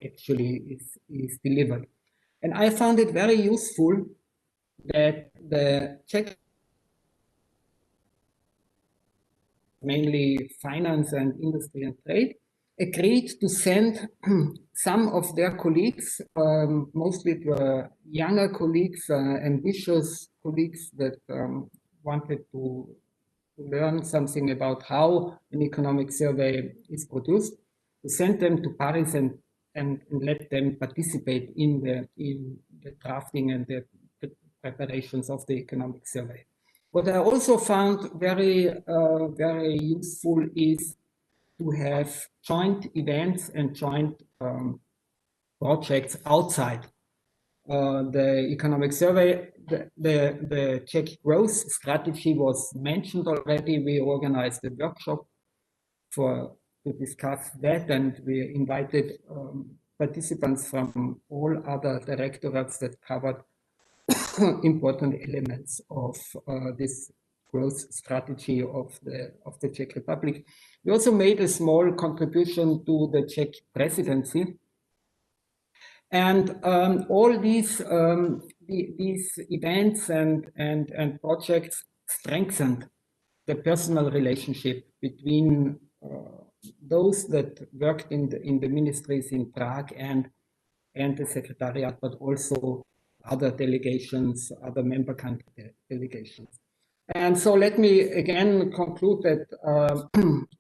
actually is delivered. And I found it very useful that the Czech, mainly finance and industry and trade, agreed to send some of their colleagues, mostly younger colleagues, ambitious colleagues that wanted to learn something about how an economic survey is produced, to send them to Paris and let them participate in the drafting and the preparations of the economic survey. What I also found very useful is to have joint events and joint projects outside the economic survey. The Czech growth strategy was mentioned already. We organized a workshop to discuss that, and we invited participants from all other directorates that covered important elements of this growth strategy of the Czech Republic. We also made a small contribution to the Czech presidency, and all these events and projects strengthened the personal relationship between those that worked in the ministries in Prague and the Secretariat, but also other delegations, other member country delegations. And so let me again conclude that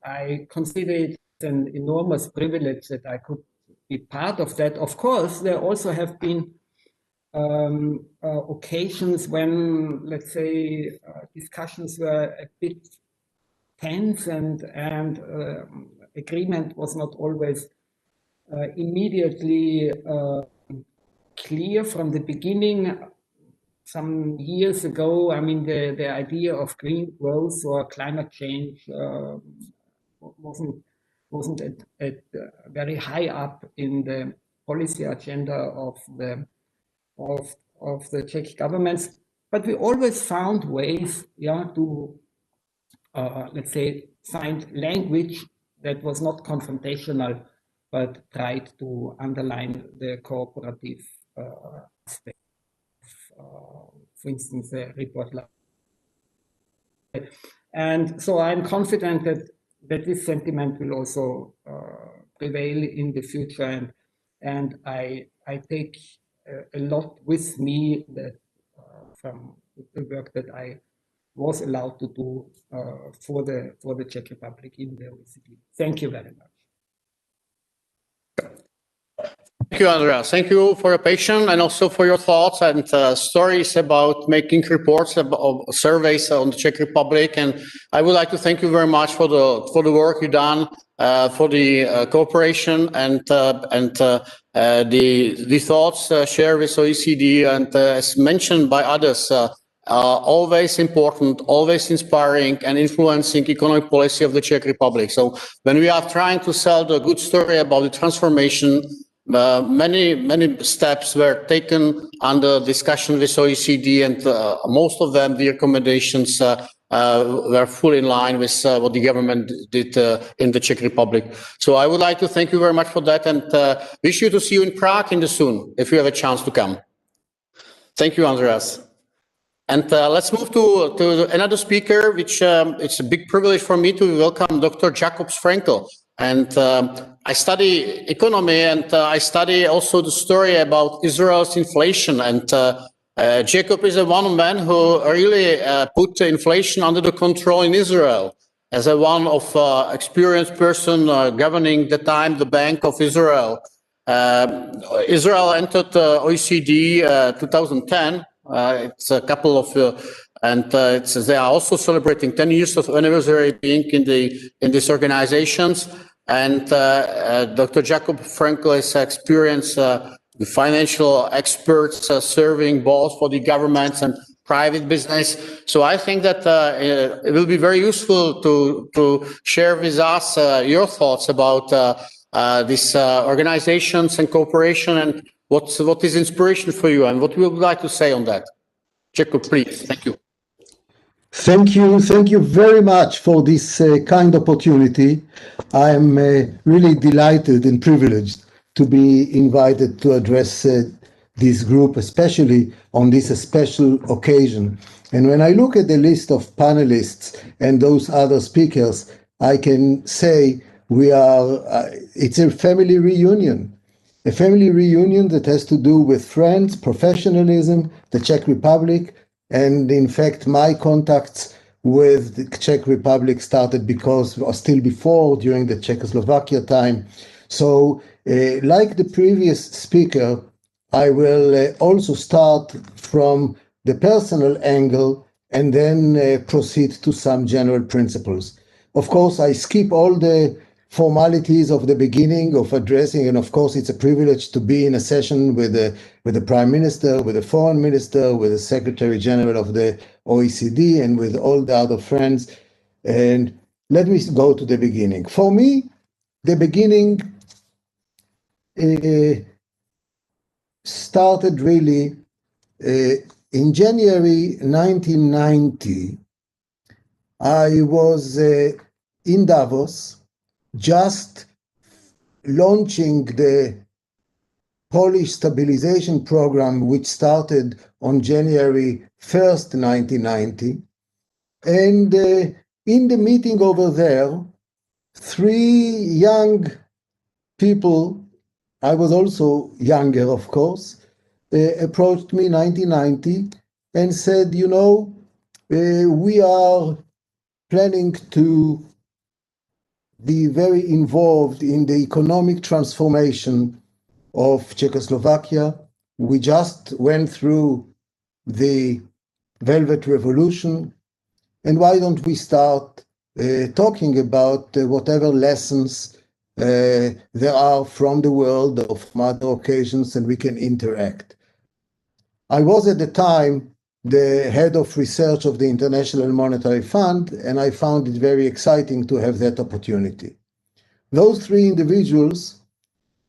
I consider it an enormous privilege that I could be part of that. Of course, there also have been occasions when, let's say, discussions were a bit tense and agreement was not always immediately clear from the beginning. Some years ago, I mean, the idea of green growth or climate change wasn't at very high up in the policy agenda of the Czech governments. But we always found ways, to let's say find language that was not confrontational, but tried to underline the cooperative aspect. For instance, a report like that. And so I'm confident that this sentiment will also prevail in the future, and I take a lot with me that from the work that I was allowed to do for the Czech Republic in the OECD. Thank you very much. Thank you, Andreas. Thank you for your patience and also for your thoughts and stories about making reports of surveys on the Czech Republic. And I would like to thank you very much for the work you've done, for the cooperation and the thoughts shared with OECD. And as mentioned by others, always important, always inspiring and influencing economic policy of the Czech Republic. So when we are trying to sell the good story about the transformation, many steps were taken under discussion with OECD, and most of them, the recommendations were fully in line with what the government did in the Czech Republic. So I would like to thank you very much for that, and wish you to see you in Prague in the soon, if you have a chance to come. Thank you, Andreas. And let's move to another speaker, which it's a big privilege for me to welcome Dr. Jacobs Franco. And I study economy, and I study also the story about Israel's inflation. And Jacob is one man who really put inflation under the control in Israel. As one of experienced person governing the time the Bank of Israel. Israel entered OECD 2010. It's a couple of they are also celebrating 10 years of anniversary being in these organizations. And Dr. Jacob Franco is experienced financial experts serving both for the governments and private business. So I think that it will be very useful to share with us your thoughts about these organizations and cooperation, and what is inspiration for you and what we would like to say on that. Jacob, please. Thank you. Thank you very much for this kind opportunity. I'm really delighted and privileged to be invited to address this group, especially on this special occasion. And when I look at the list of panelists and those other speakers, I can say it's a family reunion. A family reunion that has to do with friends, professionalism, the Czech Republic, and in fact, my contacts with the Czech Republic started still before, during the Czechoslovakia time. So, like the previous speaker, I will also start from the personal angle and then proceed to some general principles. Of course, I skip all the formalities of the beginning of addressing, and of course it's a privilege to be in a session with the Prime Minister, with the Foreign Minister, with the Secretary General of the OECD, and with all the other friends. And let me go to the beginning. For me, the beginning started really in January 1990. I was in Davos, just launching the Polish stabilization program, which started on January 1st, 1990. And in the meeting over there, three young people, I was also younger, of course, approached me in 1990 and said, we are planning to be very involved in the economic transformation of Czechoslovakia. We just went through the Velvet Revolution, and why don't we start talking about whatever lessons there are from the world or from other occasions, and we can interact. I was at the time the head of research of the International Monetary Fund, and I found it very exciting to have that opportunity. Those three individuals,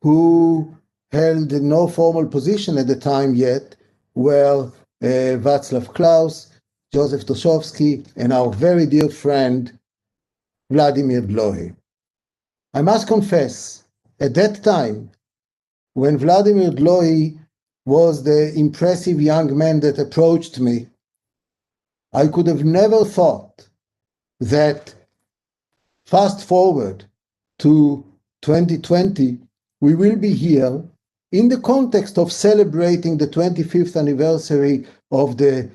who held no formal position at the time yet, were Václav Klaus, Joseph Toshowski, and our very dear friend, Vladimir Dlouhy. I must confess, at that time, when Vladimir Dlouhy was the impressive young man that approached me, I could have never thought that fast forward to 2020, we will be here in the context of celebrating the 25th anniversary of the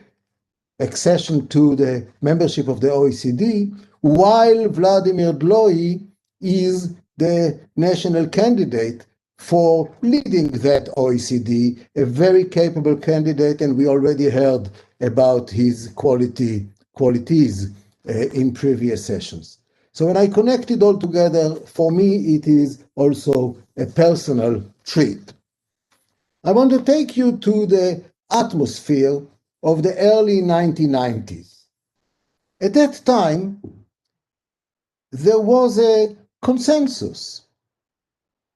accession to the membership of the OECD, while Vladimir Dlouhy is the national candidate for leading that OECD, a very capable candidate, and we already heard about his qualities in previous sessions. So when I connect it all together, for me, it is also a personal treat. I want to take you to the atmosphere of the early 1990s. At that time, there was a consensus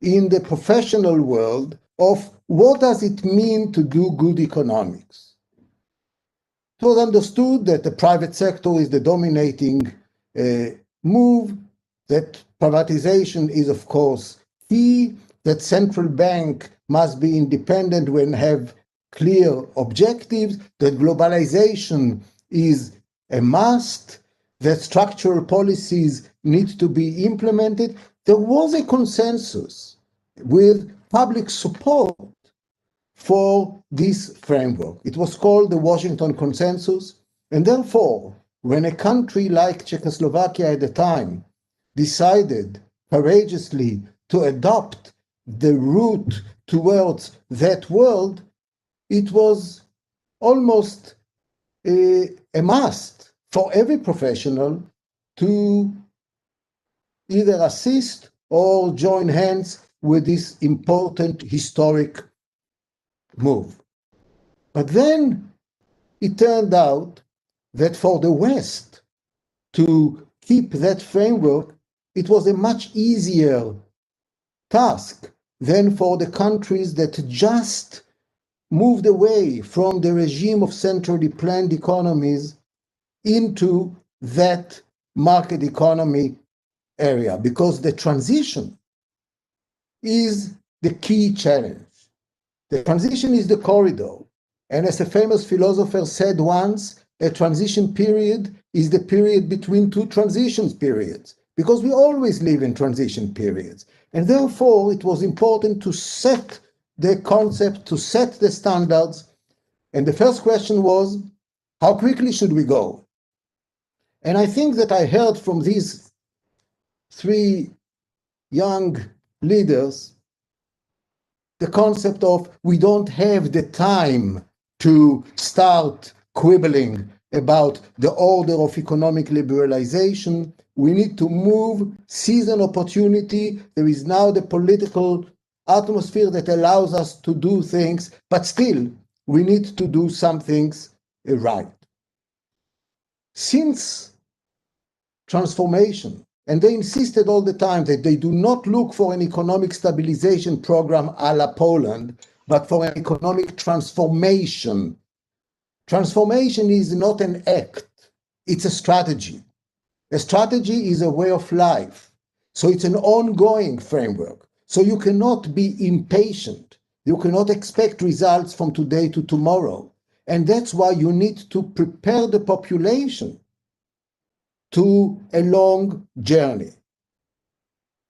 in the professional world of what does it mean to do good economics. It was understood that the private sector is the dominating move, that privatization is, of course, key, that central bank must be independent when have clear objectives, that globalization is a must, that structural policies need to be implemented. There was a consensus with public support for this framework. It was called the Washington Consensus, and therefore, when a country like Czechoslovakia at the time decided courageously to adopt the route towards that world, it was almost a must for every professional to either assist or join hands with this important historic move. But then it turned out that for the West to keep that framework, it was a much easier task than for the countries that just moved away from the regime of centrally planned economies into that market economy area, because the transition is the key challenge. The transition is the corridor. And as a famous philosopher said once, a transition period is the period between two transition periods, because we always live in transition periods. And therefore, it was important to set the concept, to set the standards. And the first question was, how quickly should we go? And I think that I heard from these three young leaders the concept of we don't have the time to start quibbling about the order of economic liberalization. We need to move, seize an opportunity. There is now the political atmosphere that allows us to do things, but still we need to do some things right. Since transformation, and they insisted all the time that they do not look for an economic stabilization program a la Poland, but for an economic transformation. Transformation is not an act, it's a strategy. A strategy is a way of life. So it's an ongoing framework. So you cannot be impatient. You cannot expect results from today to tomorrow. And that's why you need to prepare the population to a long journey.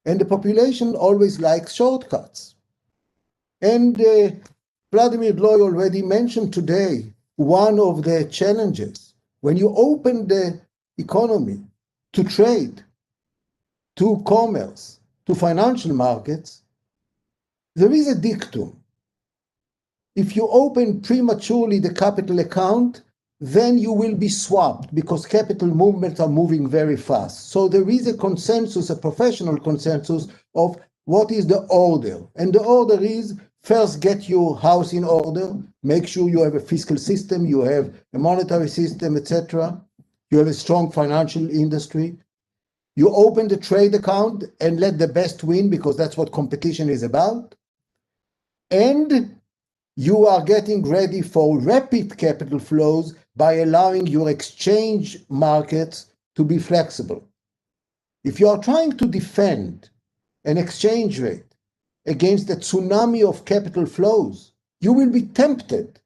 And the population always likes shortcuts. And Vladimir Dloy already mentioned today one of the challenges. When you open the economy to trade, to commerce, to financial markets, there is a dictum. If you open prematurely the capital account, then you will be swapped because capital movements are moving very fast. So there is a consensus, a professional consensus of what is the order. And the order is first get your house in order, make sure you have a fiscal system, you have a monetary system, etc. You have a strong financial industry. You open the trade account and let the best win because that's what competition is about. And you are getting ready for rapid capital flows by allowing your exchange markets to be flexible. If you are trying to defend an exchange rate against a tsunami of capital flows, you will be tempted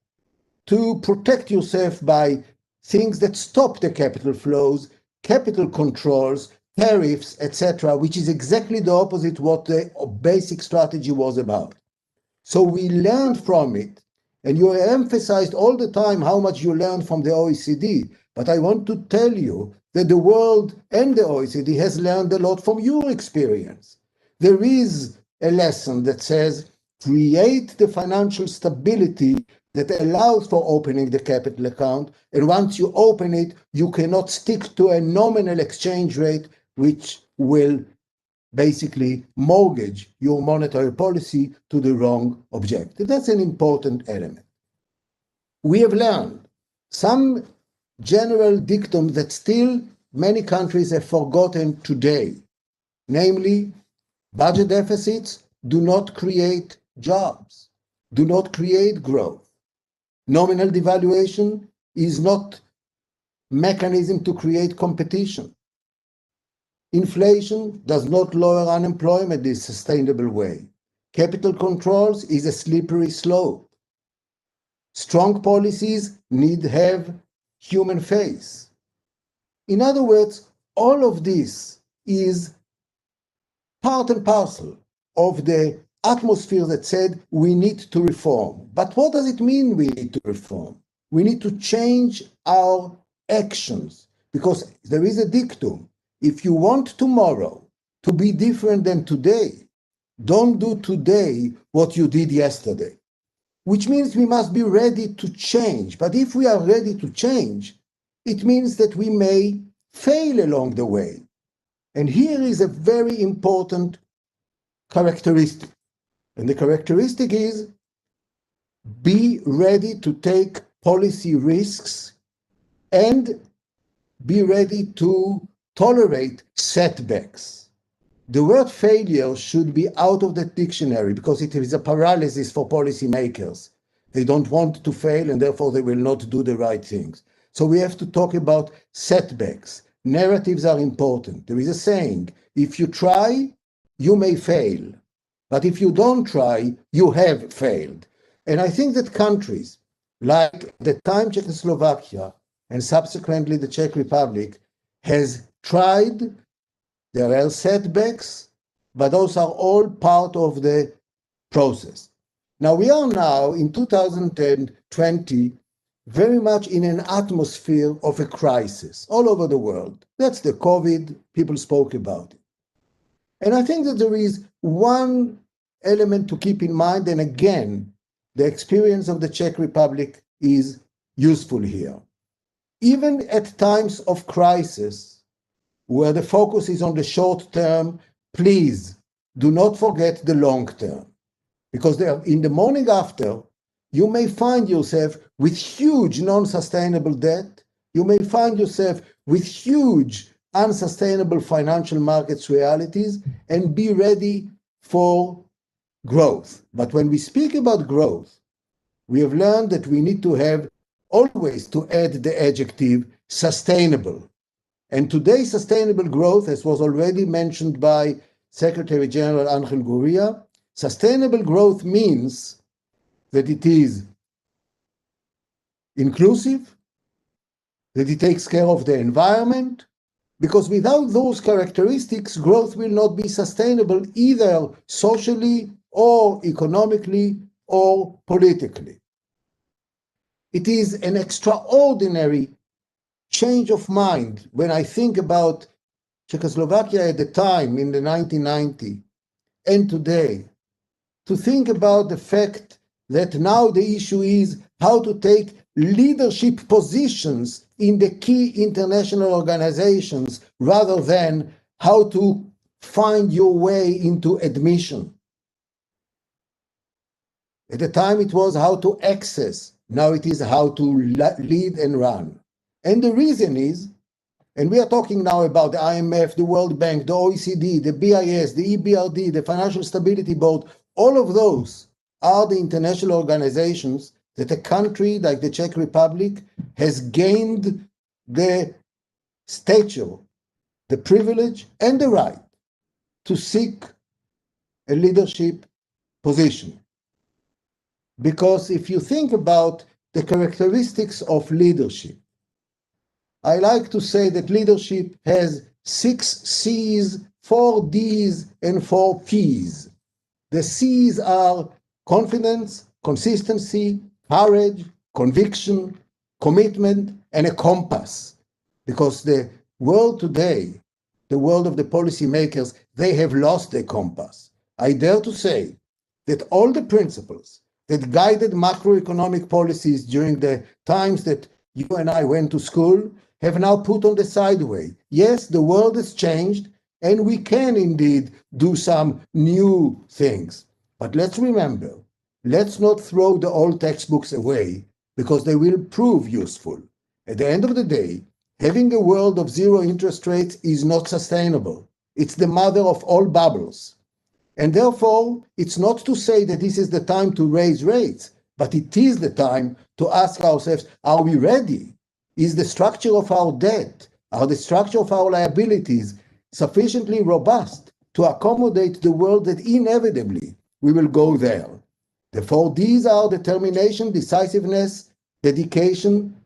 to protect yourself by things that stop the capital flows, capital controls, tariffs, etc., which is exactly the opposite what the basic strategy was about. So we learned from it. And you emphasized all the time how much you learned from the OECD. But I want to tell you that the world and the OECD has learned a lot from your experience. There is a lesson that says, create the financial stability that allows for opening the capital account. And once you open it, you cannot stick to a nominal exchange rate, which will basically mortgage your monetary policy to the wrong objective. That's an important element. We have learned some general dictums that still many countries have forgotten today, namely, budget deficits do not create jobs, do not create growth. Nominal devaluation is not a mechanism to create competition. Inflation does not lower unemployment in a sustainable way. Capital controls is a slippery slope. Strong policies need to have human face. In other words, all of this is part and parcel of the atmosphere that said we need to reform. But what does it mean we need to reform? We need to change our actions because there is a dictum. If you want tomorrow to be different than today, don't do today what you did yesterday, which means we must be ready to change. But if we are ready to change, it means that we may fail along the way. And here is a very important characteristic. And the characteristic is be ready to take policy risks and be ready to tolerate setbacks. The word failure should be out of the dictionary because it is a paralysis for policymakers. They don't want to fail and therefore they will not do the right things. So we have to talk about setbacks. Narratives are important. There is a saying, if you try, you may fail. But if you don't try, you have failed. And I think that countries like the time Czechoslovakia and subsequently the Czech Republic has tried. There are setbacks, but those are all part of the process. Now we are now in 2020 very much in an atmosphere of a crisis all over the world. That's the COVID, people spoke about it. And I think that there is one element to keep in mind, and again, the experience of the Czech Republic is useful here. Even at times of crisis, where the focus is on the short term, please do not forget the long term. Because in the morning after, you may find yourself with huge non-sustainable debt. You may find yourself with huge unsustainable financial markets realities, and be ready for growth. But when we speak about growth, we have learned that we need to have always to add the adjective sustainable. And today's sustainable growth, as was already mentioned by Secretary General Angel Gurria, sustainable growth means that it is inclusive, that it takes care of the environment, because without those characteristics, growth will not be sustainable either socially or economically or politically. It is an extraordinary change of mind when I think about Czechoslovakia at the time in the 1990s and today, to think about the fact that now the issue is how to take leadership positions in the key international organizations rather than how to find your way into admission. At the time it was how to access, now it is how to lead and run. And the reason is, and we are talking now about the IMF, the World Bank, the OECD, the BIS, the EBRD, the Financial Stability Board, all of those are the international organizations that a country like the Czech Republic has gained the stature, the privilege, and the right to seek a leadership position. Because if you think about the characteristics of leadership, I like to say that leadership has 6 C's, 4 D's, and 4 P's. The C's are confidence, consistency, courage, conviction, commitment, and a compass. Because the world today, the world of the policymakers, they have lost their compass. I dare to say that all the principles that guided macroeconomic policies during the times that you and I went to school have now put on the sideway. Yes, the world has changed, and we can indeed do some new things. But let's remember, let's not throw the old textbooks away, because they will prove useful. At the end of the day, having a world of zero interest rates is not sustainable. It's the mother of all bubbles. And therefore, it's not to say that this is the time to raise rates, but it is the time to ask ourselves, are we ready? Is the structure of our debt, are the structure of our liabilities sufficiently robust to accommodate the world that inevitably we will go there? The 4 Ds are determination, decisiveness, dedication,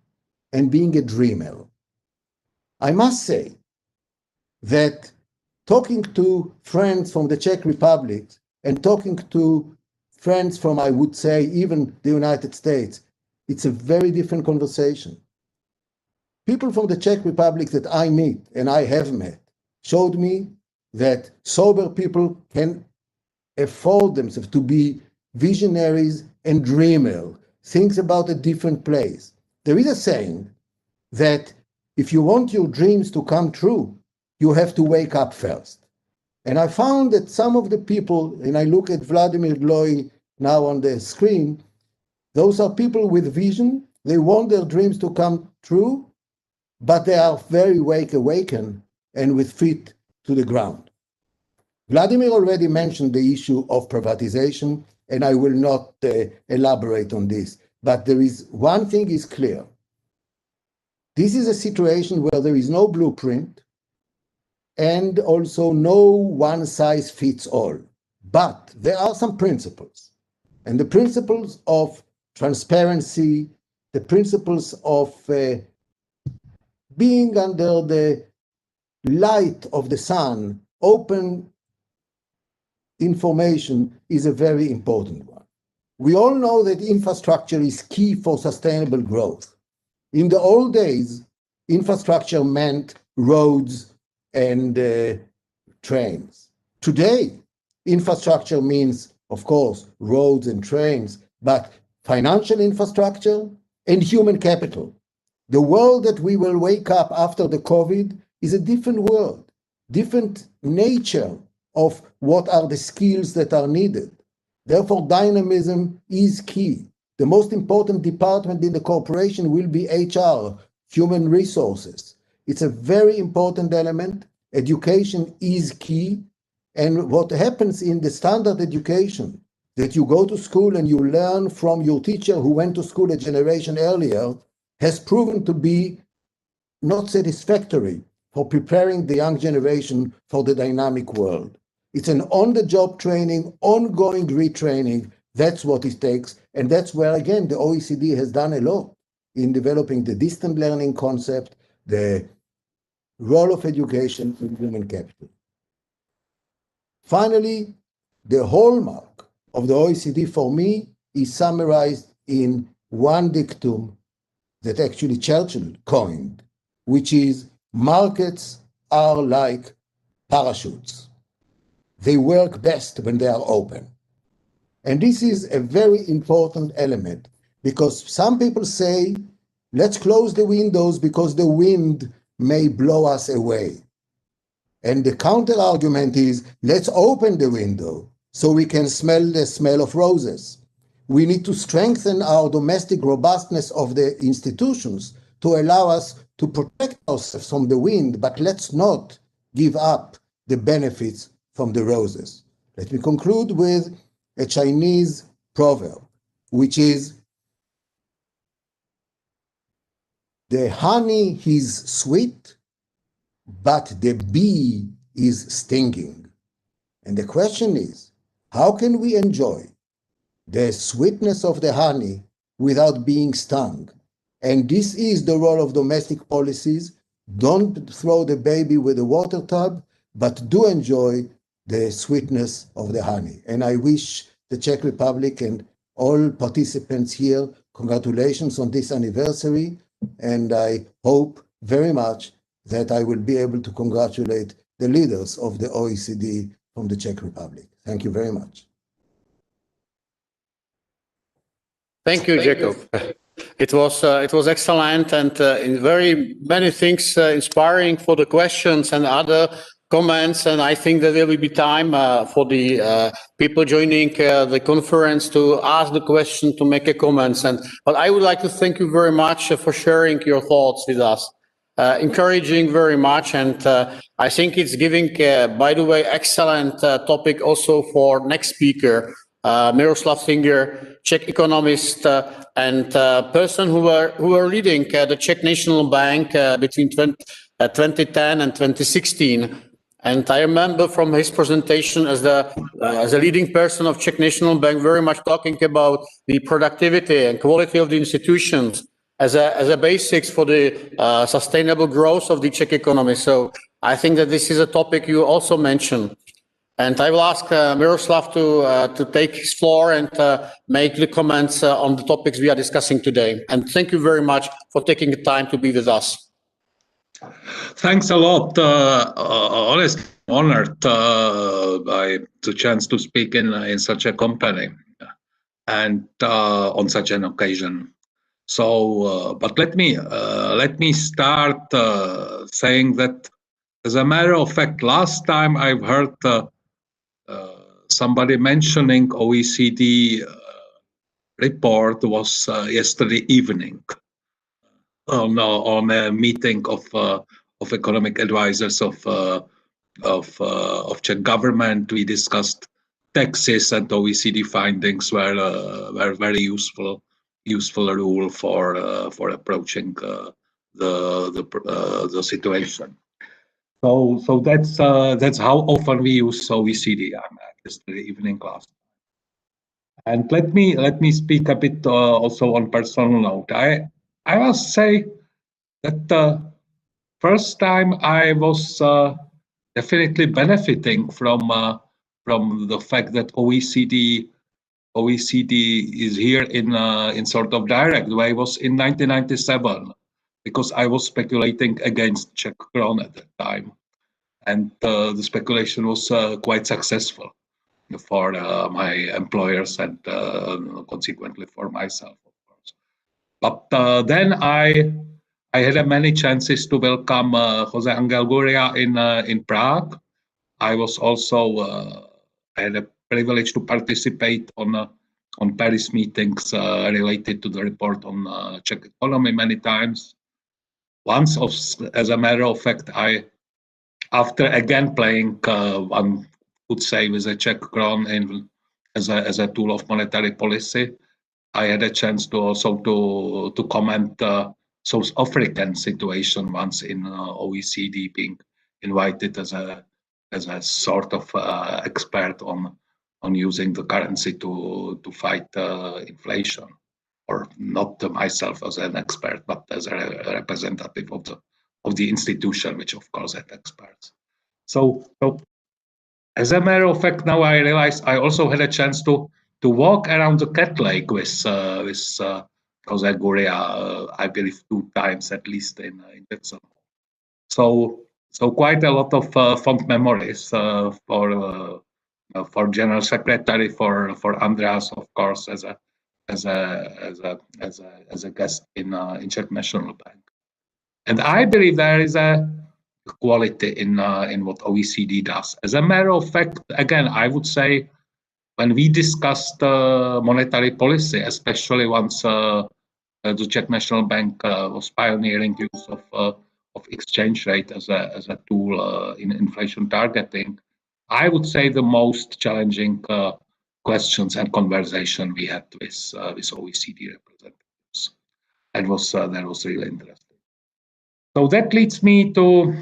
and being a dreamer. I must say that talking to friends from the Czech Republic and talking to friends from, I would say, even the United States, it's a very different conversation. People from the Czech Republic that I meet, and I have met, showed me that sober people can afford themselves to be visionaries and dreamers, thinks about a different place. There is a saying that if you want your dreams to come true, you have to wake up first. And I found that some of the people, and I look at Vladimir Gloy now on the screen, those are people with vision. They want their dreams to come true, but they are very awakened and with feet to the ground. Vladimir already mentioned the issue of privatization, and I will not elaborate on this. But there is one thing is clear. This is a situation where there is no blueprint and also no one size fits all. But there are some principles, and the principles of transparency, the principles of being under the light of the sun, open information is a very important one. We all know that infrastructure is key for sustainable growth. In the old days, infrastructure meant roads and trains. Today, infrastructure means, of course, roads and trains, but financial infrastructure and human capital. The world that we will wake up after the COVID is a different world, different nature of what are the skills that are needed. Therefore, dynamism is key. The most important department in the corporation will be HR, human resources. It's a very important element. Education is key. And what happens in the standard education, that you go to school and you learn from your teacher who went to school a generation earlier, has proven to be not satisfactory for preparing the young generation for the dynamic world. It's an on-the-job training, ongoing retraining. That's what it takes. And that's where, again, the OECD has done a lot in developing the distant learning concept, the role of education in human capital. Finally, the hallmark of the OECD for me is summarized in one dictum that actually Churchill coined, which is markets are like parachutes. They work best when they are open. And this is a very important element because some people say, let's close the windows because the wind may blow us away. And the counter argument is, let's open the window so we can smell the smell of roses. We need to strengthen our domestic robustness of the institutions to allow us to protect ourselves from the wind, but let's not give up the benefits from the roses. Let me conclude with a Chinese proverb, which is, the honey is sweet, but the bee is stinging. And the question is, how can we enjoy the sweetness of the honey without being stung? And this is the role of domestic policies. Don't throw the baby with the water tub, but do enjoy the sweetness of the honey. And I wish the Czech Republic and all participants here congratulations on this anniversary. And I hope very much that I will be able to congratulate the leaders of the OECD from the Czech Republic. Thank you very much. Thank you, Jacob. It was excellent and in very many things inspiring for the questions and other comments. And I think that there will be time for the people joining the conference to ask the question, to make a comments. But I would like to thank you very much for sharing your thoughts with us. Encouraging very much, and I think it's giving, by the way, excellent topic also for next speaker, Miroslav Singer, Czech economist and person who were leading the Czech National Bank between 2010 and 2016. And I remember from his presentation as a leading person of Czech National Bank, very much talking about the productivity and quality of the institutions as a basics for the sustainable growth of the Czech economy. So I think that this is a topic you also mentioned. And I will ask Miroslav to take his floor and make the comments on the topics we are discussing today. And thank you very much for taking the time to be with us. Thanks a lot. Honestly, honored by the chance to speak in such a company and on such an occasion. So, but let me start saying that, as a matter of fact, last time I've heard somebody mentioning OECD report was yesterday evening on a meeting of economic advisors of Czech government. We discussed taxes, and OECD findings were very useful rule for approaching the situation. So that's how often we use OECD. yesterday evening class. And let me speak a bit also on personal note. I must say that the first time I was definitely benefiting from the fact that OECD is here in sort of direct way was in 1997, because I was speculating against Czech crown at that time, and the speculation was quite successful for my employers and consequently for myself, of course. But then I had many chances to welcome Jose Angel Gurria in Prague. I was also I had a privilege to participate on Paris meetings related to the report on Czech economy many times. Once, as a matter of fact, after again playing one could say with a Czech crown as a tool of monetary policy, I had a chance to also to comment South African situation once in OECD, being invited as a sort of expert on using the currency to fight inflation, or not myself as an expert, but as a representative of the institution, which of course had experts. So as a matter of fact, now I realize I also had a chance to walk around the Cat Lake with Jose Gurria, I believe 2 times at least in Jackson. So quite a lot of fond memories for General Secretary, for Andreas, of course, as a guest in Czech National Bank. And I believe there is a quality in what OECD does. As a matter of fact, again, I would say when we discussed monetary policy, especially once the Czech National Bank was pioneering use of exchange rate as a tool in inflation targeting, I would say the most challenging questions and conversation we had with OECD representatives. That was really interesting. So that leads me to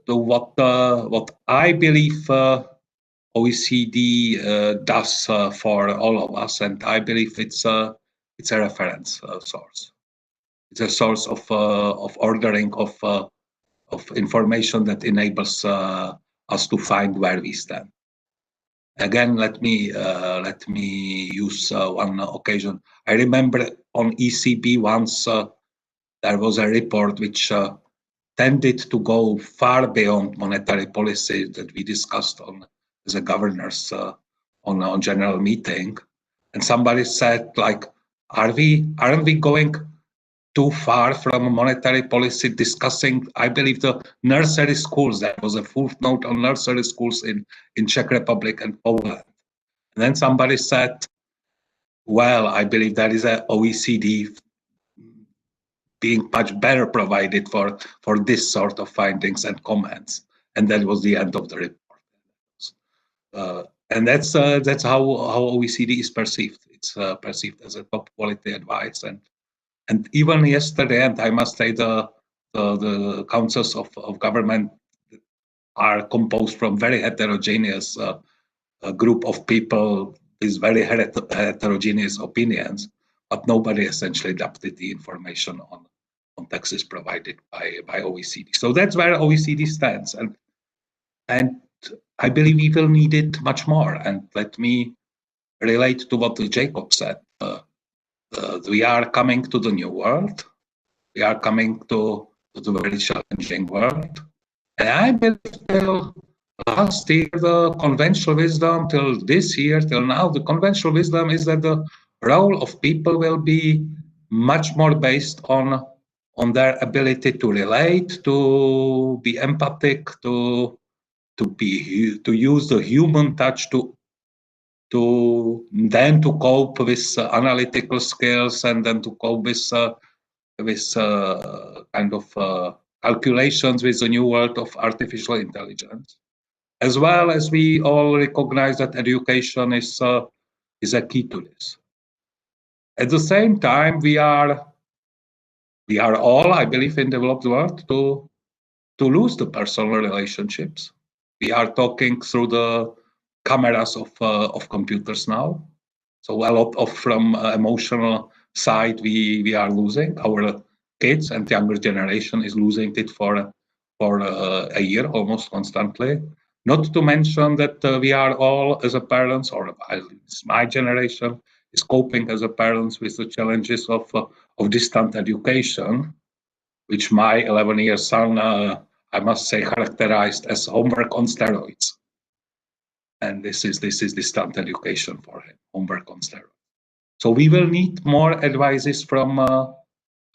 what I believe OECD does for all of us, and I believe it's a reference source. It's a source of ordering of information that enables us to find where we stand. Again, let me use one occasion. I remember on ECB once there was a report which tended to go far beyond monetary policy that we discussed as a governors on general meeting, and somebody said, like, aren't we going too far from monetary policy, discussing, I believe, the nursery schools? There was a footnote on nursery schools in Czech Republic and Poland. And then somebody said, well, I believe there is a OECD being much better provided for this sort of findings and comments. And that was the end of the report. And that's how OECD is perceived. It's perceived as a top quality advice. And even yesterday, and I must say the councils of government are composed from very heterogeneous group of people with very heterogeneous opinions, but nobody essentially adapted the information on taxes provided by OECD. So that's where OECD stands, and I believe we will need it much more. And let me relate to what Jacob said. We are coming to the new world. We are coming to the very challenging world. And I believe till last year, the conventional wisdom, till this year, till now, the conventional wisdom is that the role of people will be much more based on their ability to relate, to be empathic, to use the human touch to cope with analytical skills, and then to cope with kind of calculations with the new world of artificial intelligence. As well as we all recognize that education is a key to this. At the same time, we are all, I believe, in the developed world to lose the personal relationships. We are talking through the cameras of computers now. So a lot of from emotional side we are losing. Our kids and younger generation is losing it for a year almost constantly. Not to mention that we are all as a parents, or at least my generation, is coping as a parents with the challenges of distant education, which my 11-year son, I must say, characterized as homework on steroids. And this is distant education for him, homework on steroids. So we will need more advices from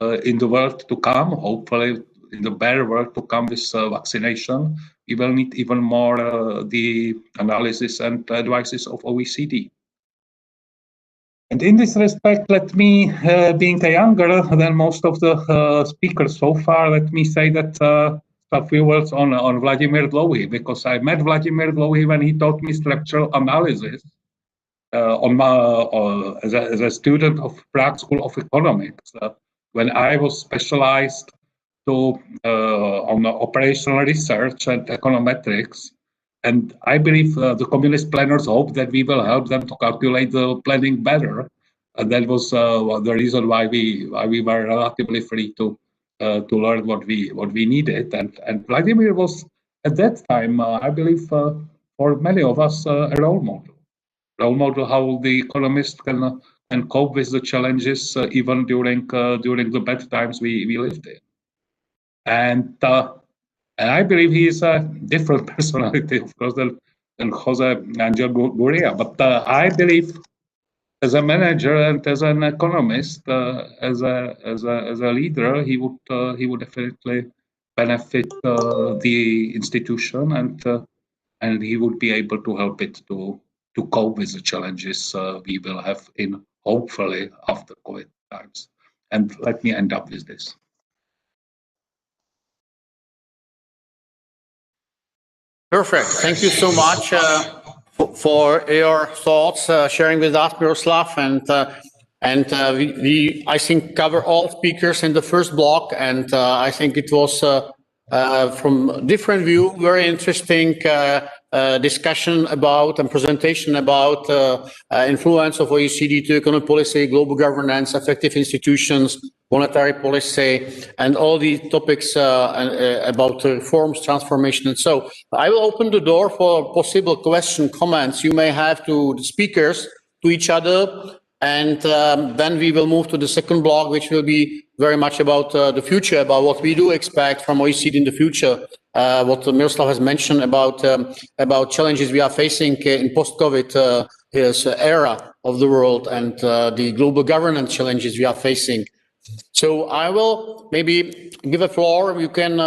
in the world to come, hopefully in the better world to come with vaccination. We will need even more the analysis and advices of OECD. And in this respect, let me, being a younger than most of the speakers so far, let me say that a few words on Vladimir Dlouhy, because I met Vladimir Dlouhy when he taught me structural analysis as a student of Prague School of Economics, when I was specialized on operational research and econometrics. And I believe the communist planners hope that we will help them to calculate the planning better. And that was the reason why we were relatively free to learn what we needed. And Vladimir was at that time, I believe, for many of us, a role model how the economist can cope with the challenges even during the bad times we lived in. And I believe he is a different personality, of course, than Jose Angel Gurria. But I believe, as a manager and as an economist, as a leader, he would definitely benefit the institution, and he would be able to help it to cope with the challenges we will have in hopefully after COVID times. And let me end up with this. Perfect. Thank you so much for your thoughts, sharing with us, Miroslav. And we, I think, cover all speakers in the first block. And I think it was from different view, very interesting discussion about and presentation about influence of OECD to economic policy, global governance, effective institutions, monetary policy, and all the topics about reforms, transformation, and so. I will open the door for possible question, comments you may have to the speakers, to each other, and then we will move to the second block, which will be very much about the future, about what we do expect from OECD in the future, what Miroslav has mentioned about challenges we are facing in post-COVID era of the world, and the global governance challenges we are facing. So I will maybe give a floor. You can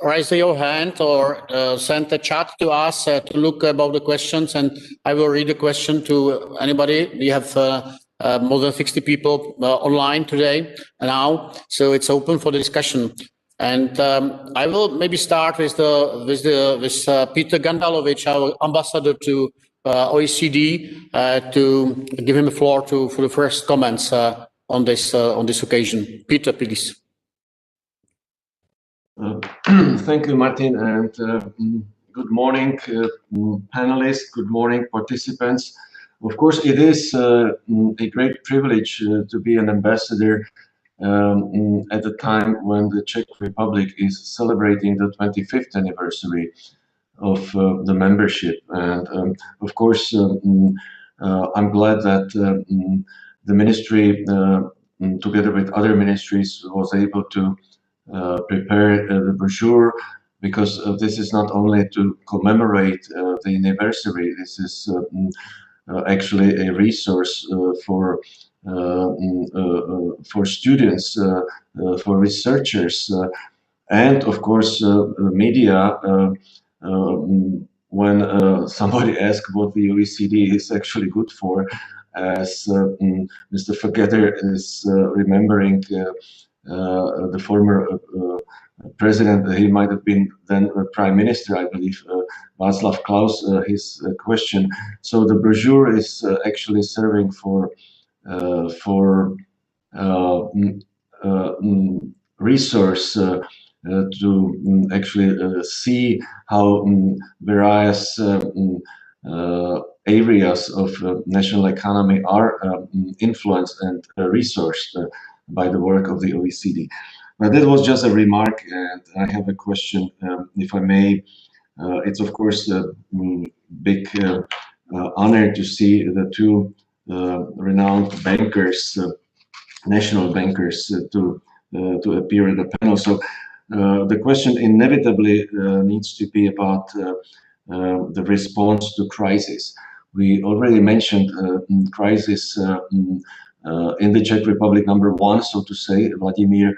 raise your hand or send a chat to us to look about the questions, and I will read the question to anybody. We have more than 60 people online today now, so it's open for the discussion. And I will maybe start with Peter Gandalovic, our ambassador to OECD, to give him the floor for the first comments on this occasion. Peter, please. Thank you, Martin, and good morning, panelists. Good morning, participants. Of course, it is a great privilege to be an ambassador at the time when the Czech Republic is celebrating the 25th anniversary of the membership. And of course, I'm glad that the ministry, together with other ministries, was able to prepare the brochure, because this is not only to commemorate the anniversary, this is actually a resource for students, for researchers, and of course media. When somebody asks what the OECD is actually good for, as Mr. Fageder is remembering the former president, he might have been then prime minister, I believe, Václav Klaus, his question. So the brochure is actually serving for resource to actually see how various areas of national economy are influenced and resourced by the work of the OECD. But that was just a remark, and I have a question, if I may. It's of course a big honor to see the two renowned bankers, national bankers, to appear at the panel. So the question inevitably needs to be about the response to crisis. We already mentioned crisis in the Czech Republic, #1, so to say. Vladimir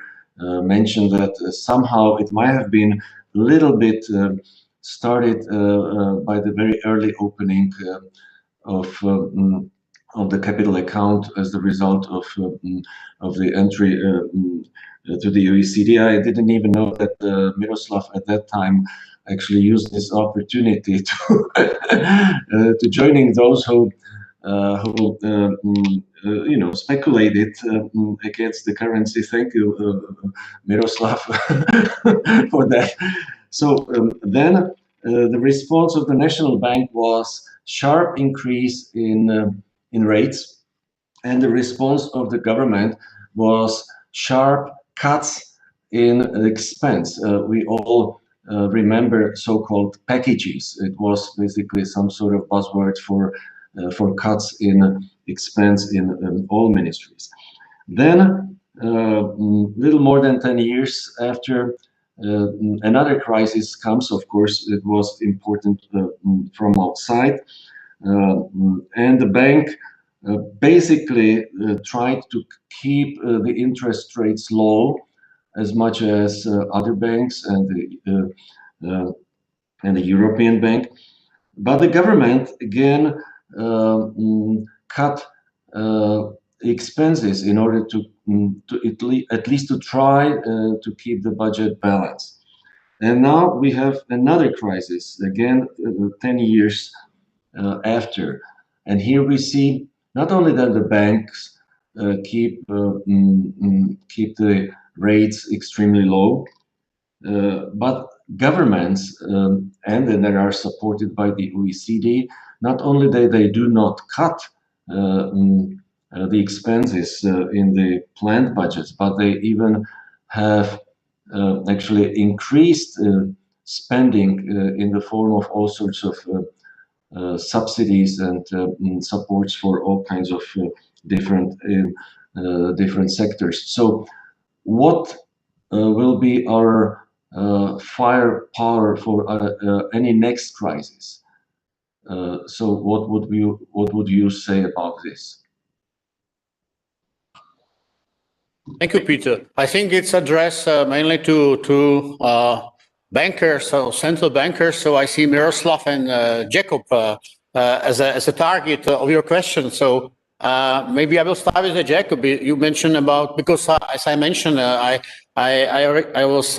mentioned that somehow it might have been a little bit started by the very early opening of the capital account as the result of the entry to the OECD. I didn't even know that Miroslav at that time actually used this opportunity to to joining those who you know, speculated against the currency. Thank you, Miroslav, for that. So then the response of the National Bank was sharp increase in rates, and the response of the government was sharp cuts in expense. We all remember so-called packages. It was basically some sort of buzzword for cuts in expense in all ministries. Then, little more than 10 years after, another crisis comes. Of course, it was important from outside, and the bank basically tried to keep the interest rates low as much as other banks and the European Bank. But the government again cut expenses in order to at least to try to keep the budget balanced. And now we have another crisis again, 10 years after. And here we see not only that the banks keep the rates extremely low, but governments, and then they are supported by the OECD, not only they do not cut the expenses in the planned budgets, but they even have actually increased spending in the form of all sorts of subsidies and supports for all kinds of different sectors. So what will be our firepower for any next crisis? So what would you say about this? Thank you, Peter. I think it's addressed mainly to bankers or central bankers. So I see Miroslav and Jacob as a target of your question. So maybe I will start with Jacob. You mentioned about, because as I mentioned, I was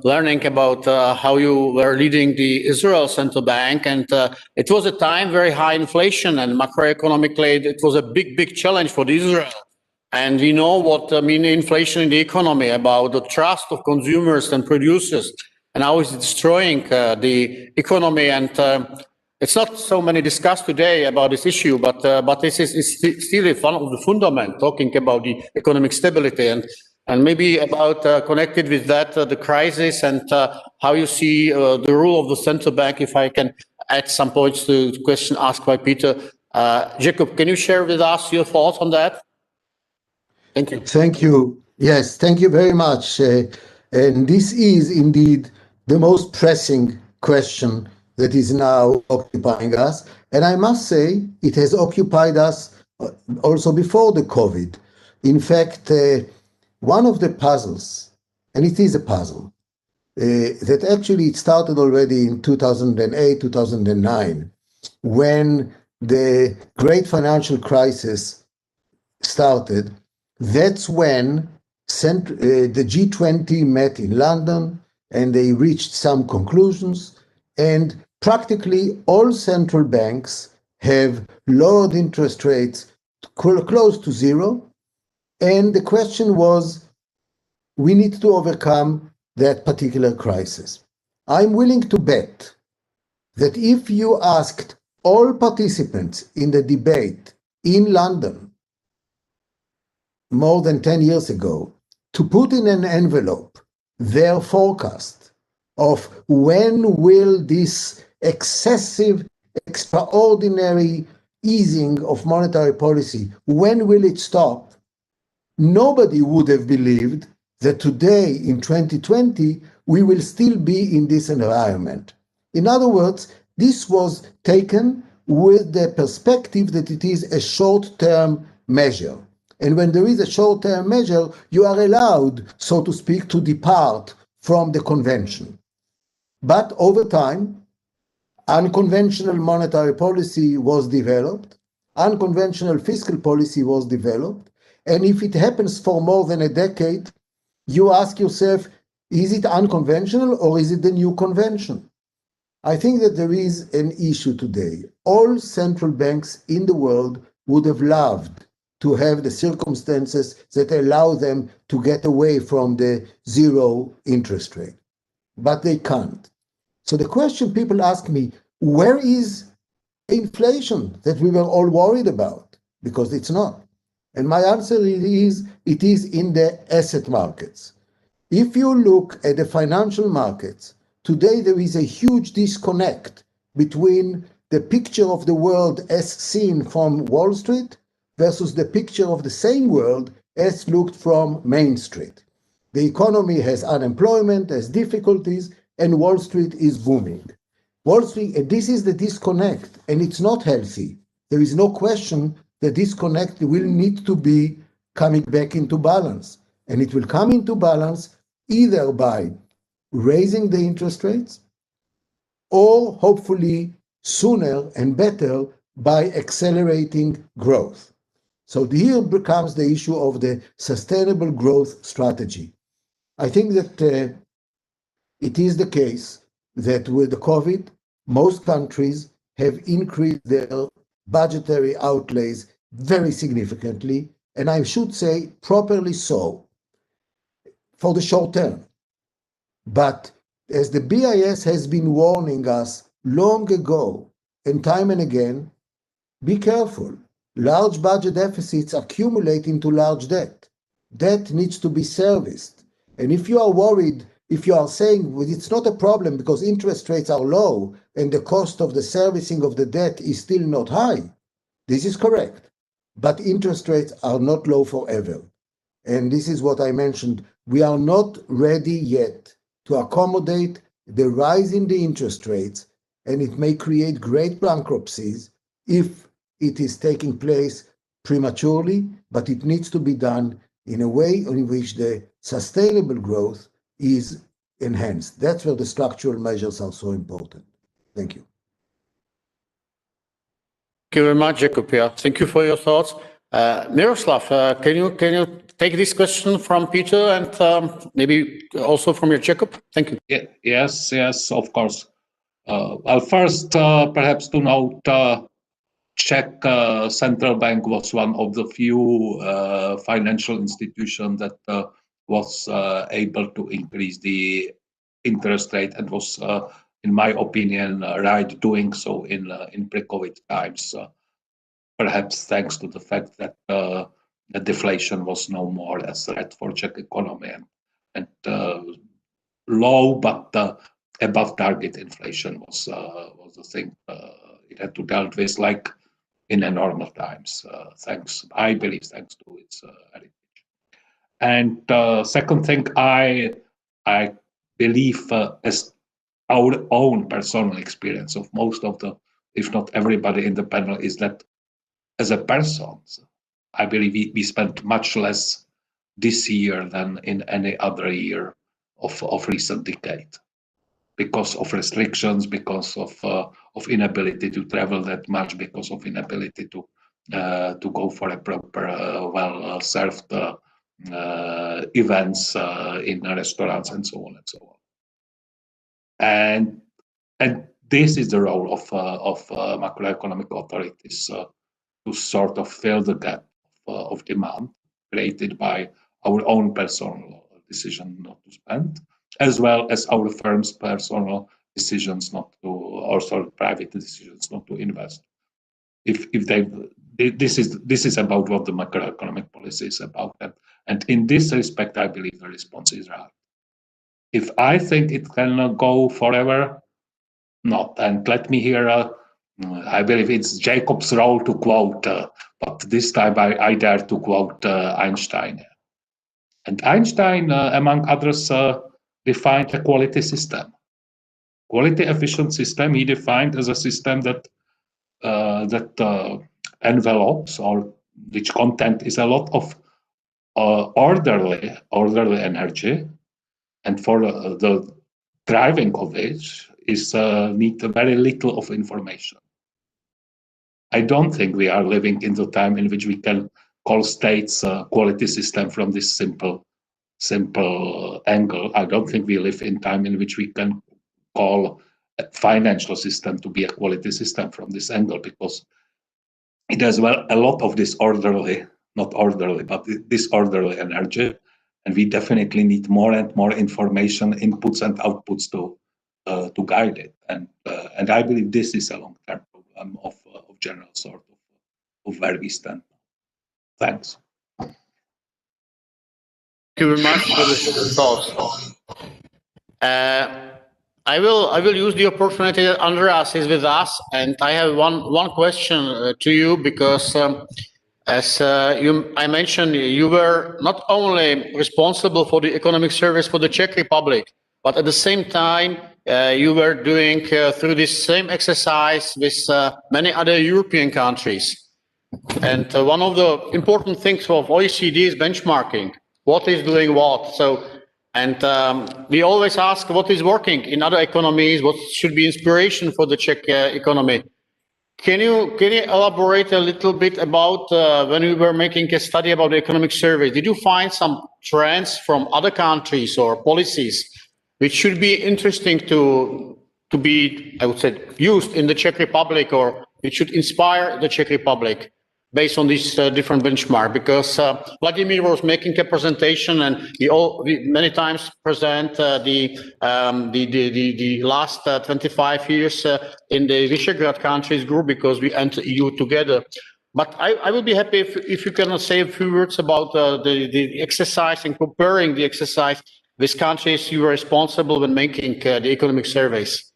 learning about how you were leading the Israel Central Bank, and it was a time very high inflation, and macroeconomically it was a big challenge for Israel. And we know what mean inflation in the economy, about the trust of consumers and producers, and how it's destroying the economy. And it's not so many discussed today about this issue, but this is still one of the fundament, talking about the economic stability, and maybe about connected with that the crisis, and how you see the role of the central bank. If I can add some points to the question asked by Peter. Jacob, can you share with us your thoughts on that? Thank you. Thank you. Yes, thank you very much. And this is indeed the most pressing question that is now occupying us. And I must say, it has occupied us also before the COVID. In fact, one of the puzzles, and it is a puzzle, that actually it started already in 2008, 2009, when the great financial crisis started. That's when the G20 met in London, and they reached some conclusions, and practically all central banks have lowered interest rates close to zero. And the question was, we need to overcome that particular crisis. I'm willing to bet that if you asked all participants in the debate in London more than 10 years ago to put in an envelope their forecast of when will this excessive, extraordinary easing of monetary policy, when will it stop? Nobody would have believed that today in 2020, we will still be in this environment. In other words, this was taken with the perspective that it is a short-term measure. And when there is a short-term measure, you are allowed, so to speak, to depart from the convention. But over time, unconventional monetary policy was developed, unconventional fiscal policy was developed, and if it happens for more than a decade, you ask yourself, is it unconventional or is it the new convention? I think that there is an issue today. All central banks in the world would have loved to have the circumstances that allow them to get away from the zero interest rate, but they can't. So the question people ask me, where is inflation that we were all worried about? Because it's not. And my answer is, it is in the asset markets. If you look at the financial markets, today there is a huge disconnect between the picture of the world as seen from Wall Street versus the picture of the same world as looked from Main Street. The economy has unemployment, has difficulties, and Wall Street is booming. Wall Street, this is the disconnect, and it's not healthy. There is no question that disconnect will need to be coming back into balance. And it will come into balance either by raising the interest rates or hopefully sooner and better by accelerating growth. So here becomes the issue of the sustainable growth strategy. I think that it is the case that with the COVID, most countries have increased their budgetary outlays very significantly, and I should say properly so, for the short term. But as the BIS has been warning us long ago and time and again, be careful. Large budget deficits accumulate into large debt. Debt needs to be serviced. And if you are worried, if you are saying, well, it's not a problem because interest rates are low and the cost of the servicing of the debt is still not high, this is correct. But interest rates are not low forever. And this is what I mentioned. We are not ready yet to accommodate the rise in the interest rates, and it may create great bankruptcies if it is taking place prematurely, but it needs to be done in a way in which the sustainable growth is enhanced. That's where the structural measures are so important. Thank you. Thank you very much, Jacob. Yeah, thank you for your thoughts. Miroslav, can you take this question from Peter and maybe also from your Jacob? Thank you. Yeah, yes, of course. Well, first, perhaps to note, Czech central bank was one of the few financial institutions that was able to increase the interest rate and was, in my opinion, right doing so in pre-COVID times. Perhaps thanks to the fact that the deflation was no more a threat for Czech economy and low but above target inflation was the thing it had to deal with, like in the normal times, I believe, thanks to its heritage. And second thing, I believe as our own personal experience of most of the, if not everybody in the panel, is that as a person, I believe we spent much less this year than in any other year of recent decade, because of restrictions, because of inability to travel that much, because of inability to go for a proper, well-served events in restaurants and so on and so on. And this is the role of macroeconomic authorities to sort of fill the gap of demand created by our own personal decision not to spend, as well as our firm's personal decisions not to, also private decisions not to invest. If they, this is about what the macroeconomic policy is about, and in this respect, I believe the response is right. If I think it can go forever, not. And let me hear, I believe it's Jacobs' role to quote, but this time I dare to quote Einstein. And Einstein, among others, defined a quality system. Quality efficient system he defined as a system that envelopes, or which content is a lot of orderly energy, and for the driving of which is need very little of information. I don't think we are living in the time in which we can call states quality system from this simple angle. I don't think we live in time in which we can call a financial system to be a quality system from this angle, because it has a lot of disorderly, not orderly, but disorderly energy. And we definitely need more and more information, inputs and outputs to guide it. And I believe this is a long-term problem of general sort of where we stand. Thanks. Thank you very much for the thoughts. I will use the opportunity that Andreas is with us, and I have one question to you, because as I mentioned, you were not only responsible for the economic service for the Czech Republic, but at the same time you were doing through this same exercise with many other European countries. And one of the important things of OECD is benchmarking. What is doing what? And we always ask what is working in other economies, what should be inspiration for the Czech economy. Can you elaborate a little bit about when we were making a study about the economic survey? Did you find some trends from other countries or policies which should be interesting to be, I would say, used in the Czech Republic, or it should inspire the Czech Republic based on these different benchmarks? Because Vladimir was making a presentation, and we many times present the last 25 years in the Visegrad countries group, because we enter EU together. But I will be happy if you can say a few words about the exercise and comparing the exercise with countries you were responsible when making the economic surveys.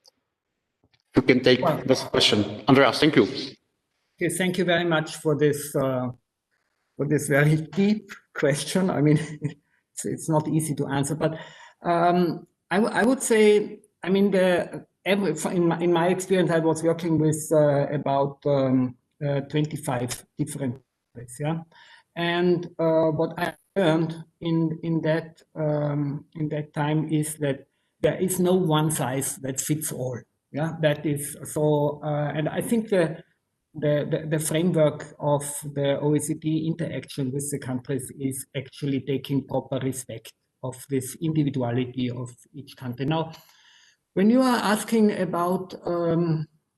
You can take this question. Andreas, thank you. Okay, thank you very much for this very deep question. I mean, it's not easy to answer, but I would say, I mean, in my experience, I was working with about 25 different countries, yeah. And what I learned in that time is that there is no one size that fits all. Yeah, that is so. And I think the framework of the OECD interaction with the countries is actually taking proper respect of this individuality of each country. Now, when you are asking about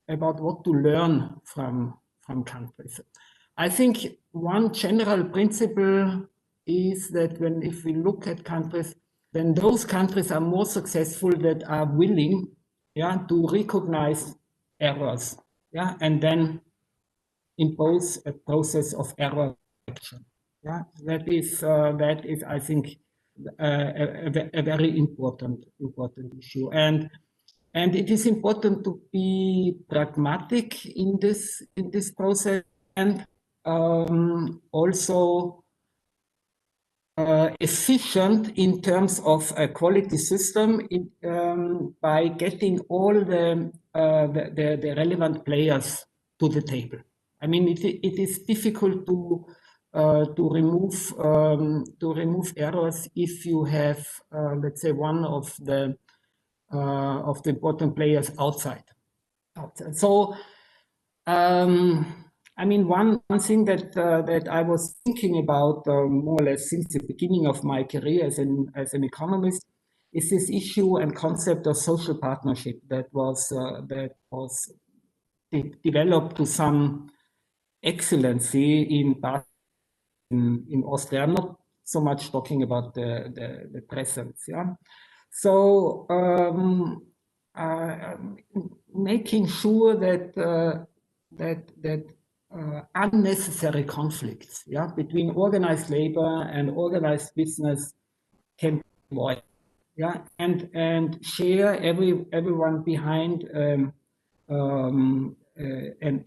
what to learn from countries, I think one general principle is that if we look at countries, then those countries are more successful that are willing, yeah, to recognize errors, yeah, and then impose a process of error correction. Yeah, that is, I think, a very important issue, and it is important to be pragmatic in this process, and also efficient in terms of a quality system by getting all the relevant players to the table. I mean, it is difficult to remove errors if you have, let's say, one of the important players outside. So, I mean, one thing that I was thinking about more or less since the beginning of my career as an economist is this issue and concept of social partnership that was developed to some excellency in Austria. I'm not so much talking about the presence, yeah. So making sure that unnecessary conflicts, between organized labor and organized business can be avoided, and share everyone behind an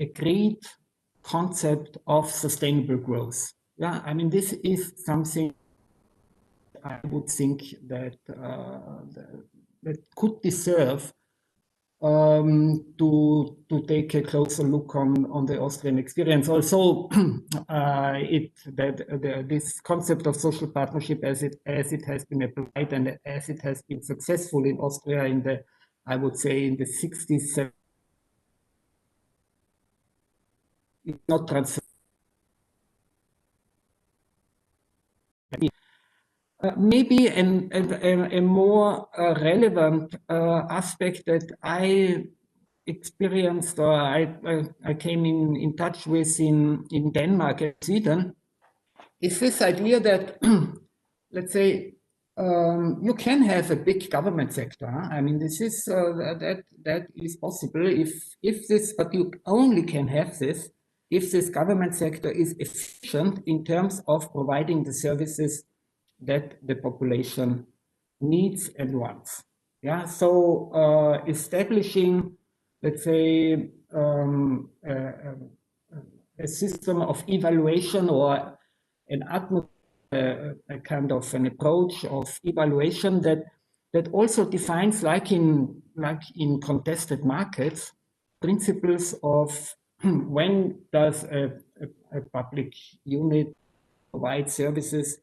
agreed concept of sustainable growth. I mean, this is something I would think that that could deserve to take a closer look on the Austrian experience. Also, this concept of social partnership, as it has been applied and as it has been successful in Austria in the, I would say, in the 60s, 70s, it's not transferred. Maybe a more relevant aspect that I experienced, or I came in touch with in Denmark and Sweden, is this idea that, let's say, you can have a big government sector. I mean, this is that is possible if this, but you only can have this if this government sector is efficient in terms of providing the services that the population needs and wants. So establishing, let's say, a system of evaluation or a kind of an approach of evaluation that also defines, like in contested markets, principles of when does a public unit provide services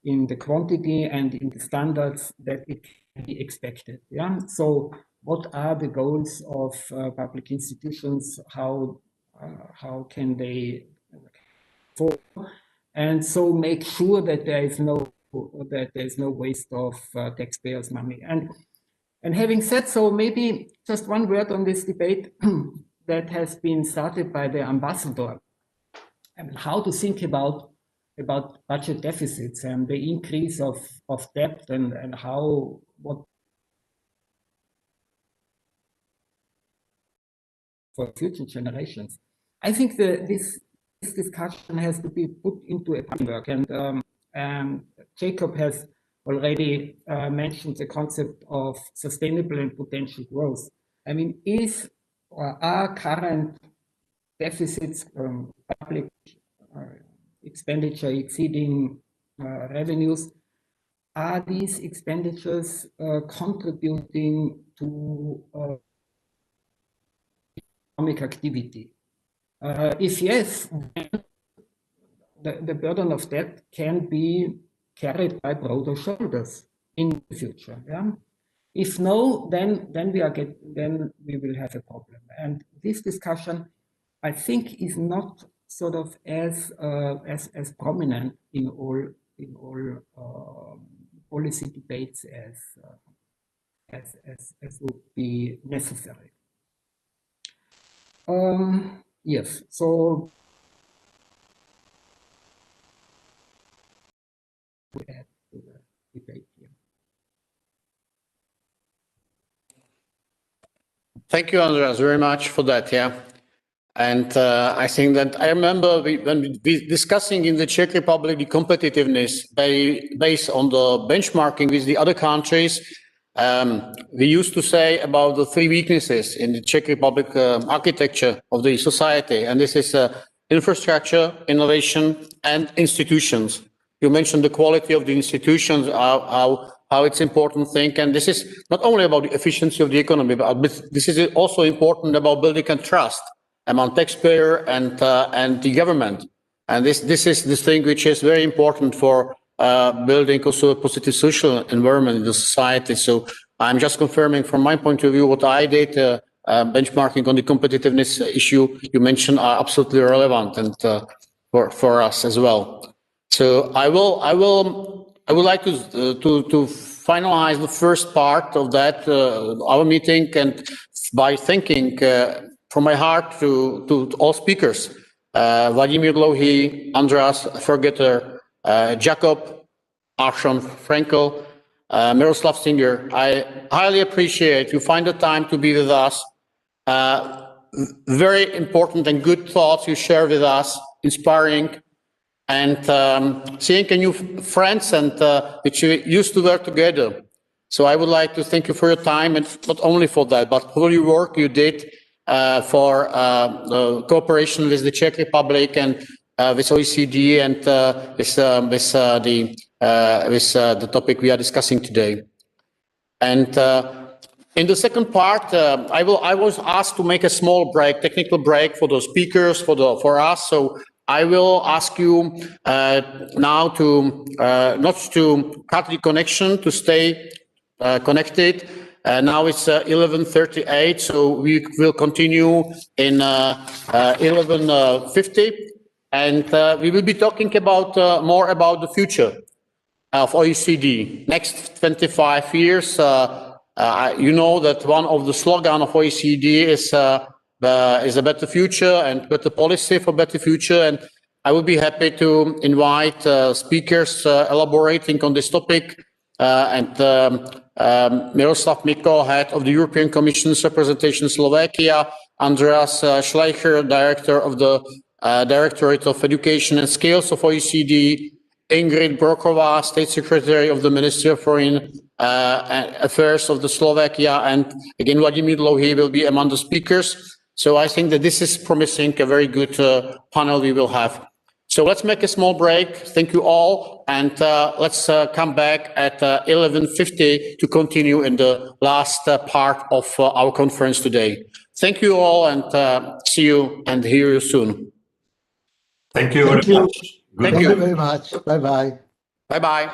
in the quantity and in the standards that it can be expected. So what are the goals of public institutions? How can they perform? And so make sure that there is no waste of taxpayers' money. And having said so, maybe just one word on this debate that has been started by the ambassador, and how to think about budget deficits and the increase of debt and what for future generations. I think this discussion has to be put into a framework, and Jacob has already mentioned the concept of sustainable and potential growth. I mean, are current deficits public expenditure exceeding revenues, are these expenditures contributing to economic activity? If yes, then the burden of debt can be carried by broader shoulders in the future. If no, then we will have a problem. And this discussion, I think, is not sort of as prominent in all policy debates as would be necessary. Yes, so we add to the debate here. Thank you, Andreas, very much for that. And I think that I remember when we discussing in the Czech Republic the competitiveness based on the benchmarking with the other countries. We used to say about the three weaknesses in the Czech Republic architecture of the society, and this is infrastructure, innovation, and institutions. You mentioned the quality of the institutions, how it's important thing, and this is not only about the efficiency of the economy, but this is also important about building a trust among taxpayer and the government. And this is the thing which is very important for building also a positive social environment in the society. So I'm just confirming from my point of view what I did, benchmarking on the competitiveness issue you mentioned are absolutely relevant and for us as well. So I would like to finalize the first part of that our meeting, and by thanking from my heart to all speakers, Vladimir Dlouhý, Andreas Forgeter, Jacob Franco, Miroslav Singer. I highly appreciate you find the time to be with us. Very important and good thoughts you share with us, inspiring, and seeing a new friends and which we used to work together. So I would like to thank you for your time, and not only for that, but for your work you did for cooperation with the Czech Republic and with OECD and with the topic we are discussing today. And in the second part, I was asked to make a small break, technical break for the speakers, for us. So I will ask you now to not to cut the connection, to stay connected. Now it's 11:38, so we will continue in 11:50, and we will be talking about more about the future of OECD. Next 25 years, you know that one of the slogans of OECD is a better future and better policy for better future. And I would be happy to invite speakers elaborating on this topic. Miroslav Miko, head of the European Commission's representation in Slovakia, Andreas Schleicher, director of the Directorate of Education and Skills of OECD, Ingrid Broková, State Secretary of the Ministry of Foreign Affairs of the Slovakia, and again, Vladimír Dlouhý will be among the speakers. So I think that this is promising a very good panel we will have. So let's make a small break. Thank you all, and let's come back at 11:50 to continue in the last part of our conference today. Thank you all, and see you and hear you soon. Thank you very much. Thank you very much. Bye-bye. Bye-bye.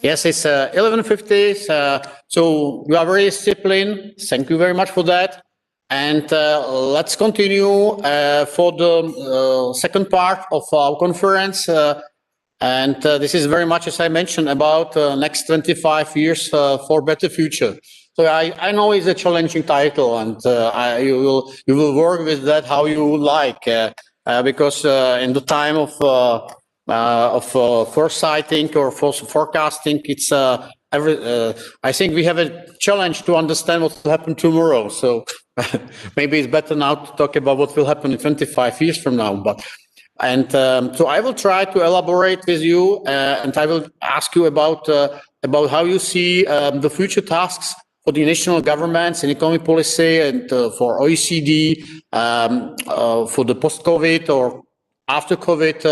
Yes, it's 11:50. So you are very disciplined. Thank you very much for that. And let's continue for the second part of our conference. And this is very much, as I mentioned, about next 25 years for better future. So I know it's a challenging title, and you will work with that how you would like, because in the time of foresighting or forecasting, it's I think we have a challenge to understand what will happen tomorrow. So maybe it's better now to talk about what will happen in 25 years from now. So I will try to elaborate with you, and I will ask you about how you see the future tasks for the national governments in economic policy and for OECD, for the post-COVID or after COVID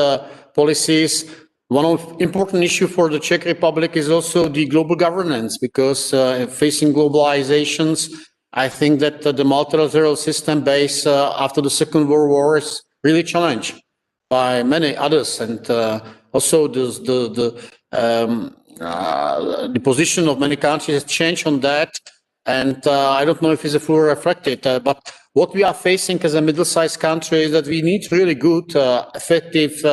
policies. One important issue for the Czech Republic is also the global governance, because facing globalizations, I think that the multilateral system base after the Second World War is really challenged by many others, and also the position of many countries has changed on that, and I don't know if it's fully reflected, but what we are facing as a middle-sized country is that we need really good, effective,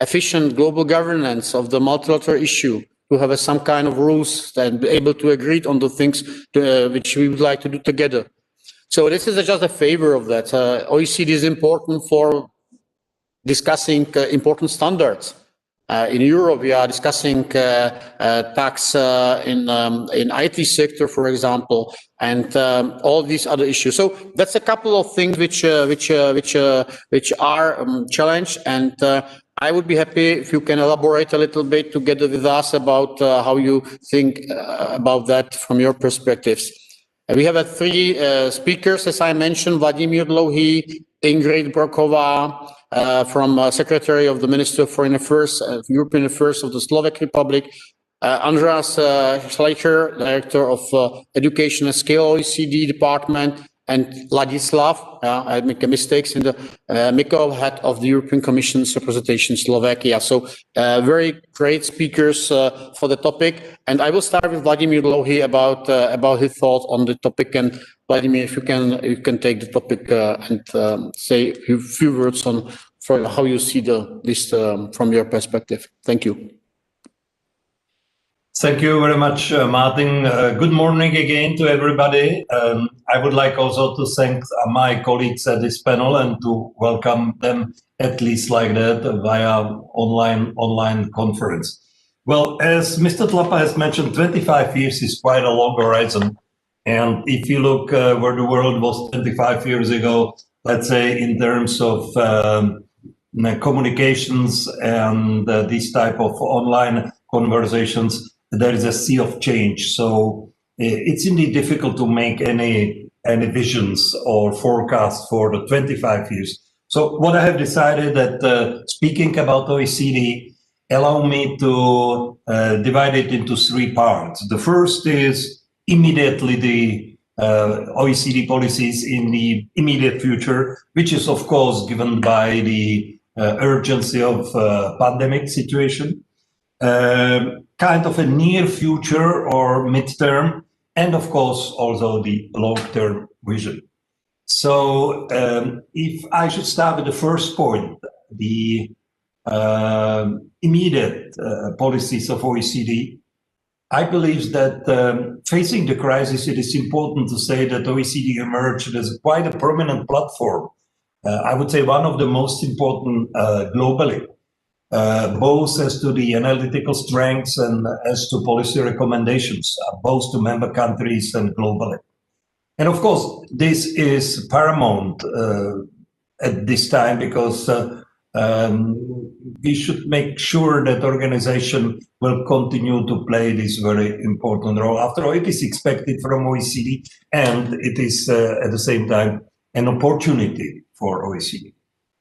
efficient global governance of the multilateral issue, to have some kind of rules and be able to agree on the things which we would like to do together. So this is just a favor of that. OECD is important for discussing important standards. In Europe, we are discussing tax in IT sector, for example, and all these other issues. So that's a couple of things which are challenged, and I would be happy if you can elaborate a little bit together with us about how you think about that from your perspectives. We have three speakers, as I mentioned: Vladimír Dlouhý, Ingrid Broková, from Secretary of the Minister of Foreign Affairs, European Affairs of the Slovak Republic, Andreas Schleicher, Director of Education and Skill OECD Department, and Ladislav, I make mistakes in the Mikol, head of the European Commission's representation in Slovakia. So very great speakers for the topic. And I will start with Vladimír Dlouhý about his thoughts on the topic. And Vladimír, if you can take the topic and say a few words on for how you see this from your perspective. Thank you. Thank you very much, Martin. Good morning again to everybody. I would like also to thank my colleagues at this panel and to welcome them at least like that via online conference. Well, as Mr. Tlapa has mentioned, 25 years is quite a long horizon. And if you look where the world was 25 years ago, let's say in terms of communications and this type of online conversations, there is a sea of change. So it's indeed difficult to make any visions or forecasts for the 25 years. So what I have decided that speaking about OECD, allow me to divide it into three parts. The first is immediately the OECD policies in the immediate future, which is of course given by the urgency of pandemic situation. Kind of a near future or midterm, and of course also the long-term vision. So if I should start with the first point, the immediate policies of OECD, I believe that facing the crisis, it is important to say that OECD emerged as quite a prominent platform. I would say one of the most important globally. Both as to the analytical strengths and as to policy recommendations, both to member countries and globally. And of course, this is paramount at this time because we should make sure that organization will continue to play this very important role. After all, it is expected from OECD, and it is at the same time an opportunity for OECD.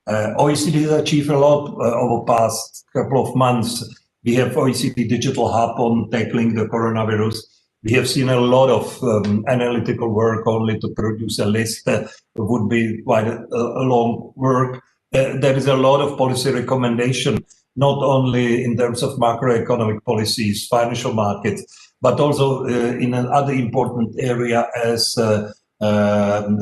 OECD has achieved a lot over the past couple of months. We have OECD Digital Hub on tackling the coronavirus. We have seen a lot of analytical work. Only to produce a list would be quite a long work. There is a lot of policy recommendation not only in terms of macroeconomic policies, financial markets, but also in another important area as the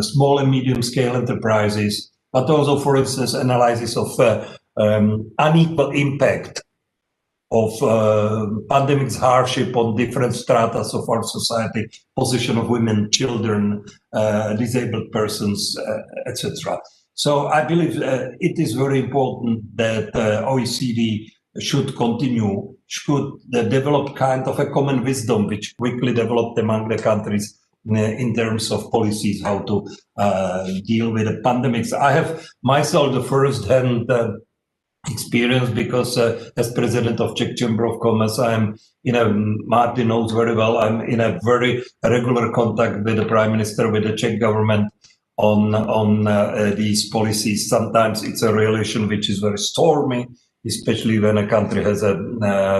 small and medium scale enterprises, but also, for instance, analysis of unequal impact of pandemic's hardship on different stratas of our society, position of women, children, disabled persons, etc. So I believe it is very important that OECD should continue, should develop kind of a common wisdom which quickly developed among the countries in terms of policies, how to deal with the pandemics. I have myself the first-hand experience because as president of Czech Chamber of Commerce, I'm, Martin knows very well, I'm in a very regular contact with the Prime Minister, with the Czech government on these policies. Sometimes it's a relation which is very stormy, especially when a country has a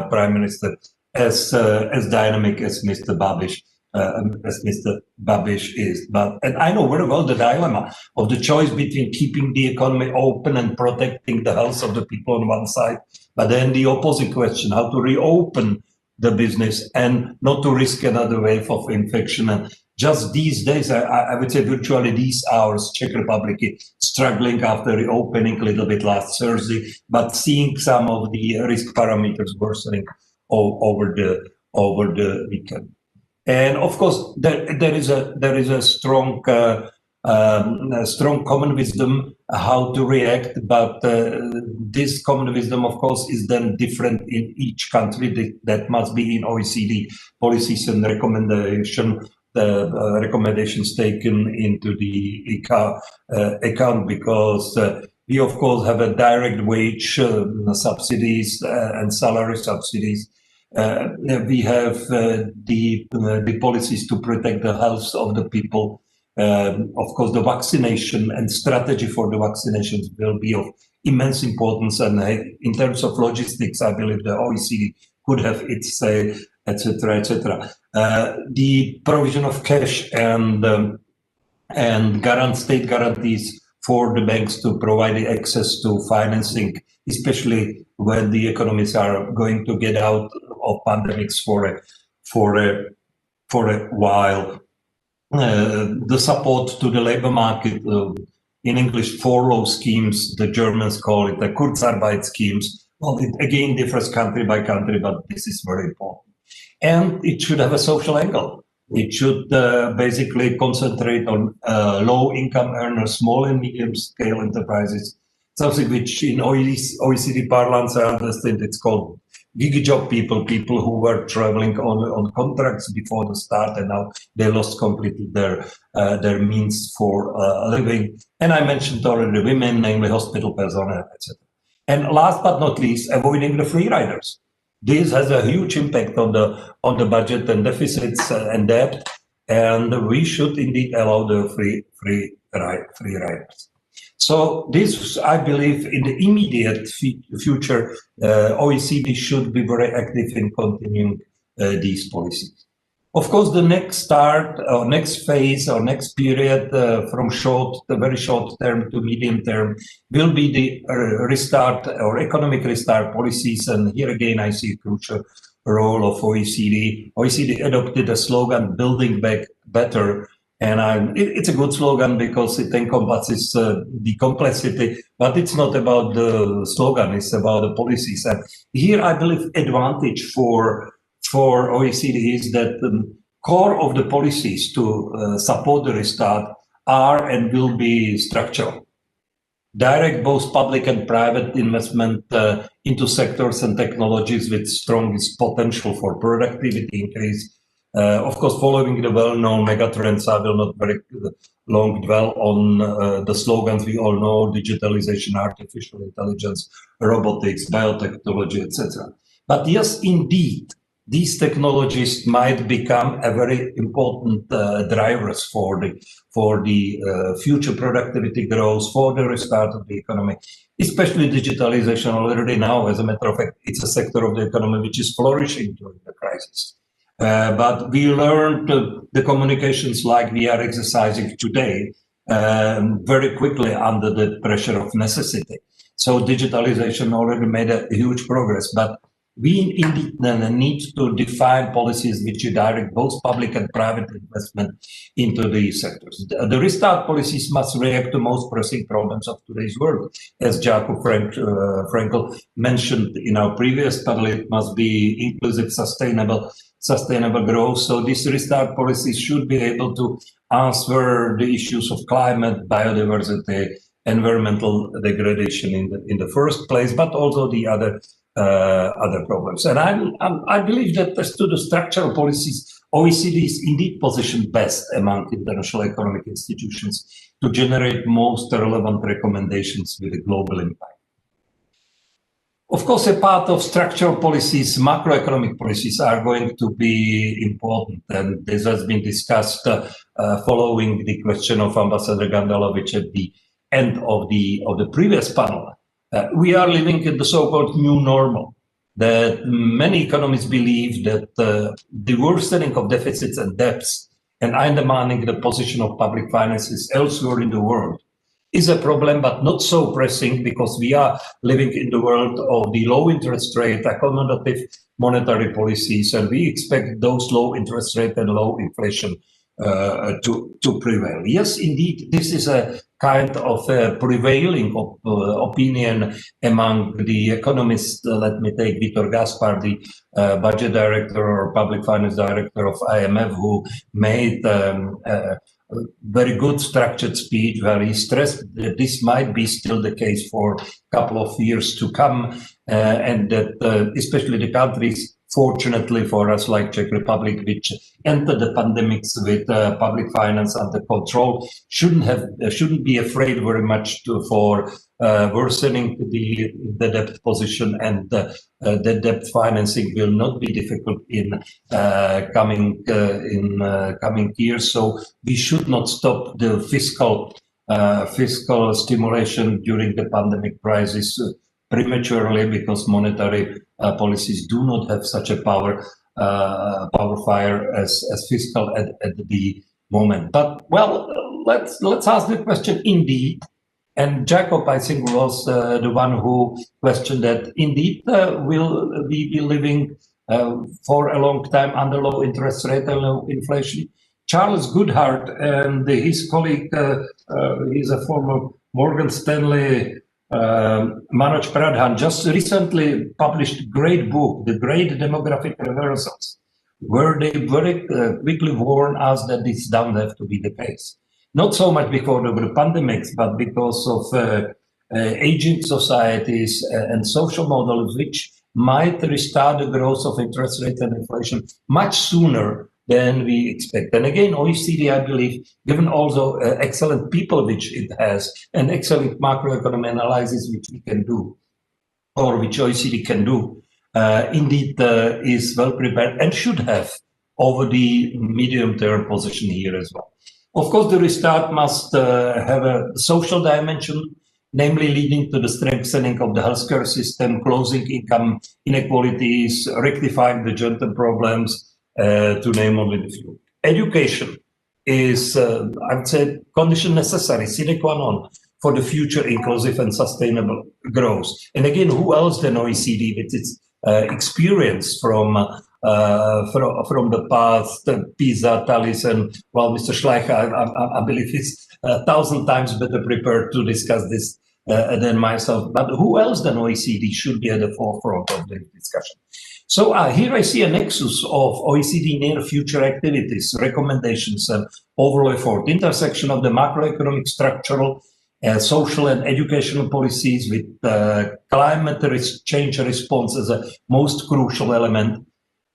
Prime Minister as dynamic as Mr. Babiš. Is. And I know very well the dilemma of the choice between keeping the economy open and protecting the health of the people on one side, but then the opposite question, how to reopen the business and not to risk another wave of infection. And just these days, I would say virtually these hours, Czech Republic is struggling after reopening a little bit last Thursday, but seeing some of the risk parameters worsening over the weekend. And of course, there is a strong common wisdom how to react, but this common wisdom, of course, is then different in each country. That must be in OECD policies and recommendations taken into the account, because we, of course, have a direct wage subsidies and salary subsidies. We have the policies to protect the health of the people. Of course, the vaccination and strategy for the vaccinations will be of immense importance. And in terms of logistics, I believe the OECD could have its say, etc., etc. The provision of cash and state guarantees for the banks to provide the access to financing, especially when the economies are going to get out of pandemics for a while. The support to the labor market, in English, furlough schemes, the Germans call it the Kurzarbeit schemes. Well, it again differs country by country, but this is very important. And it should have a social angle. It should basically concentrate on low-income earners, small and medium-scale enterprises, something which in OECD parlance, I understand it's called gig job people who were traveling on contracts before the start, and now they lost completely their means for living. And I mentioned already women, namely hospital personnel, etc. And last but not least, avoiding the free riders. This has a huge impact on the budget and deficits and debt, and we should indeed allow the free riders. So this, I believe, in the immediate future, OECD should be very active in continuing these policies. Of course, the next start, or next phase, or next period, from the very short term to medium term, will be the restart or economic restart policies. And here again, I see a crucial role of OECD. OECD adopted a slogan, "Building Back Better." And it's a good slogan because it encompasses the complexity, but it's not about the slogan, it's about the policies. And here I believe advantage for OECD is that the core of the policies to support the restart are and will be structural. Direct both public and private investment into sectors and technologies with strongest potential for productivity increase. Of course, following the well-known megatrends, I will not very long dwell on the slogans we all know: digitalization, artificial intelligence, robotics, biotechnology, etc. But yes, indeed, these technologies might become a very important drivers for the future productivity growth, for the restart of the economy, especially digitalization. Already now, as a matter of fact, it's a sector of the economy which is flourishing during the crisis. But we learned the communications like we are exercising today very quickly under the pressure of necessity. So digitalization already made a huge progress, but we indeed need to define policies which direct both public and private investment into these sectors. The restart policies must react to most pressing problems of today's world. As Jacobs Franco mentioned in our previous panel, it must be inclusive, sustainable growth. So these restart policies should be able to answer the issues of climate, biodiversity, environmental degradation in the first place, but also the other problems. And I believe that as to the structural policies, OECD is indeed positioned best among international economic institutions to generate most relevant recommendations with a global impact. Of course, a part of structural policies, macroeconomic policies are going to be important, and this has been discussed following the question of Ambassador Gandalovic at the end of the previous panel. We are living in the so-called new normal, that many economists believe that the worsening of deficits and debts and undermining the position of public finances elsewhere in the world is a problem, but not so pressing, because we are living in the world of the low interest rate, accommodative monetary policies, and we expect those low interest rate and low inflation to prevail. Yes, indeed, this is a kind of a prevailing opinion among the economists. Let me take Vitor Gaspar, the budget director or public finance director of IMF, who made a very good structured speech where he stressed that this might be still the case for a couple of years to come, and that especially the countries, fortunately for us, like Czech Republic, which entered the pandemics with public finance under control, shouldn't be afraid very much for worsening the debt position, and the debt financing will not be difficult in coming years. So we should not stop the fiscal stimulation during the pandemic crisis prematurely, because monetary policies do not have such a power fire as fiscal at the moment. But well, let's ask the question indeed. And Jacob, I think, was the one who questioned that. Indeed, will we be living for a long time under low interest rate and low inflation? Charles Goodhart and his colleague, he's a former Morgan Stanley, Manoj Pradhan, just recently published a great book, The Great Demographic Reversals, where they very quickly warn us that this doesn't have to be the case. Not so much because of the pandemics, but because of aging societies and social models which might restart the growth of interest rates and inflation much sooner than we expect. And again, OECD, I believe, given also excellent people which it has, and excellent macroeconomic analysis which we can do, or which OECD can do, indeed is well prepared and should have over the medium-term position here as well. Of course, the restart must have a social dimension, namely leading to the strengthening of the healthcare system, closing income inequalities, rectifying the gender problems, to name only the few. Education is, I would say, condition necessary, sine qua non, for the future inclusive and sustainable growth. And again, who else than OECD with its experience from the past, PISA, TALIS, and well, Mr. Schleicher, I believe he's 1,000 times better prepared to discuss this than myself. But who else than OECD should be at the forefront of the discussion? So here I see a nexus of OECD near future activities, recommendations, and overall effort, intersection of the macroeconomic, structural, social and educational policies with climate change response as a most crucial element.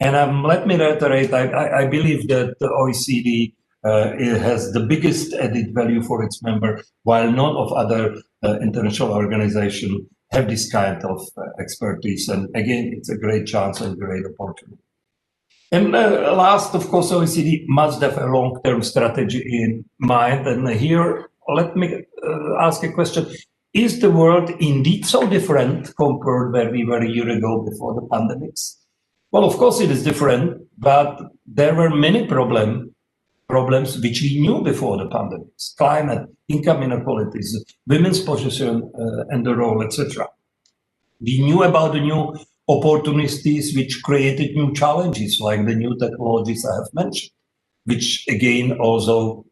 And let me reiterate, I believe that the OECD it has the biggest added value for its member, while none of other international organizations have this kind of expertise. And again, it's a great chance and great opportunity. And last, of course, OECD must have a long-term strategy in mind. And here, let me ask a question. Is the world indeed so different compared where we were a year ago before the pandemics? Well, of course it is different, but there were many problems problems which we knew before the pandemic: climate, income inequalities, women's position and the role, etc. We knew about the new opportunities which created new challenges, like the new technologies I have mentioned, which again also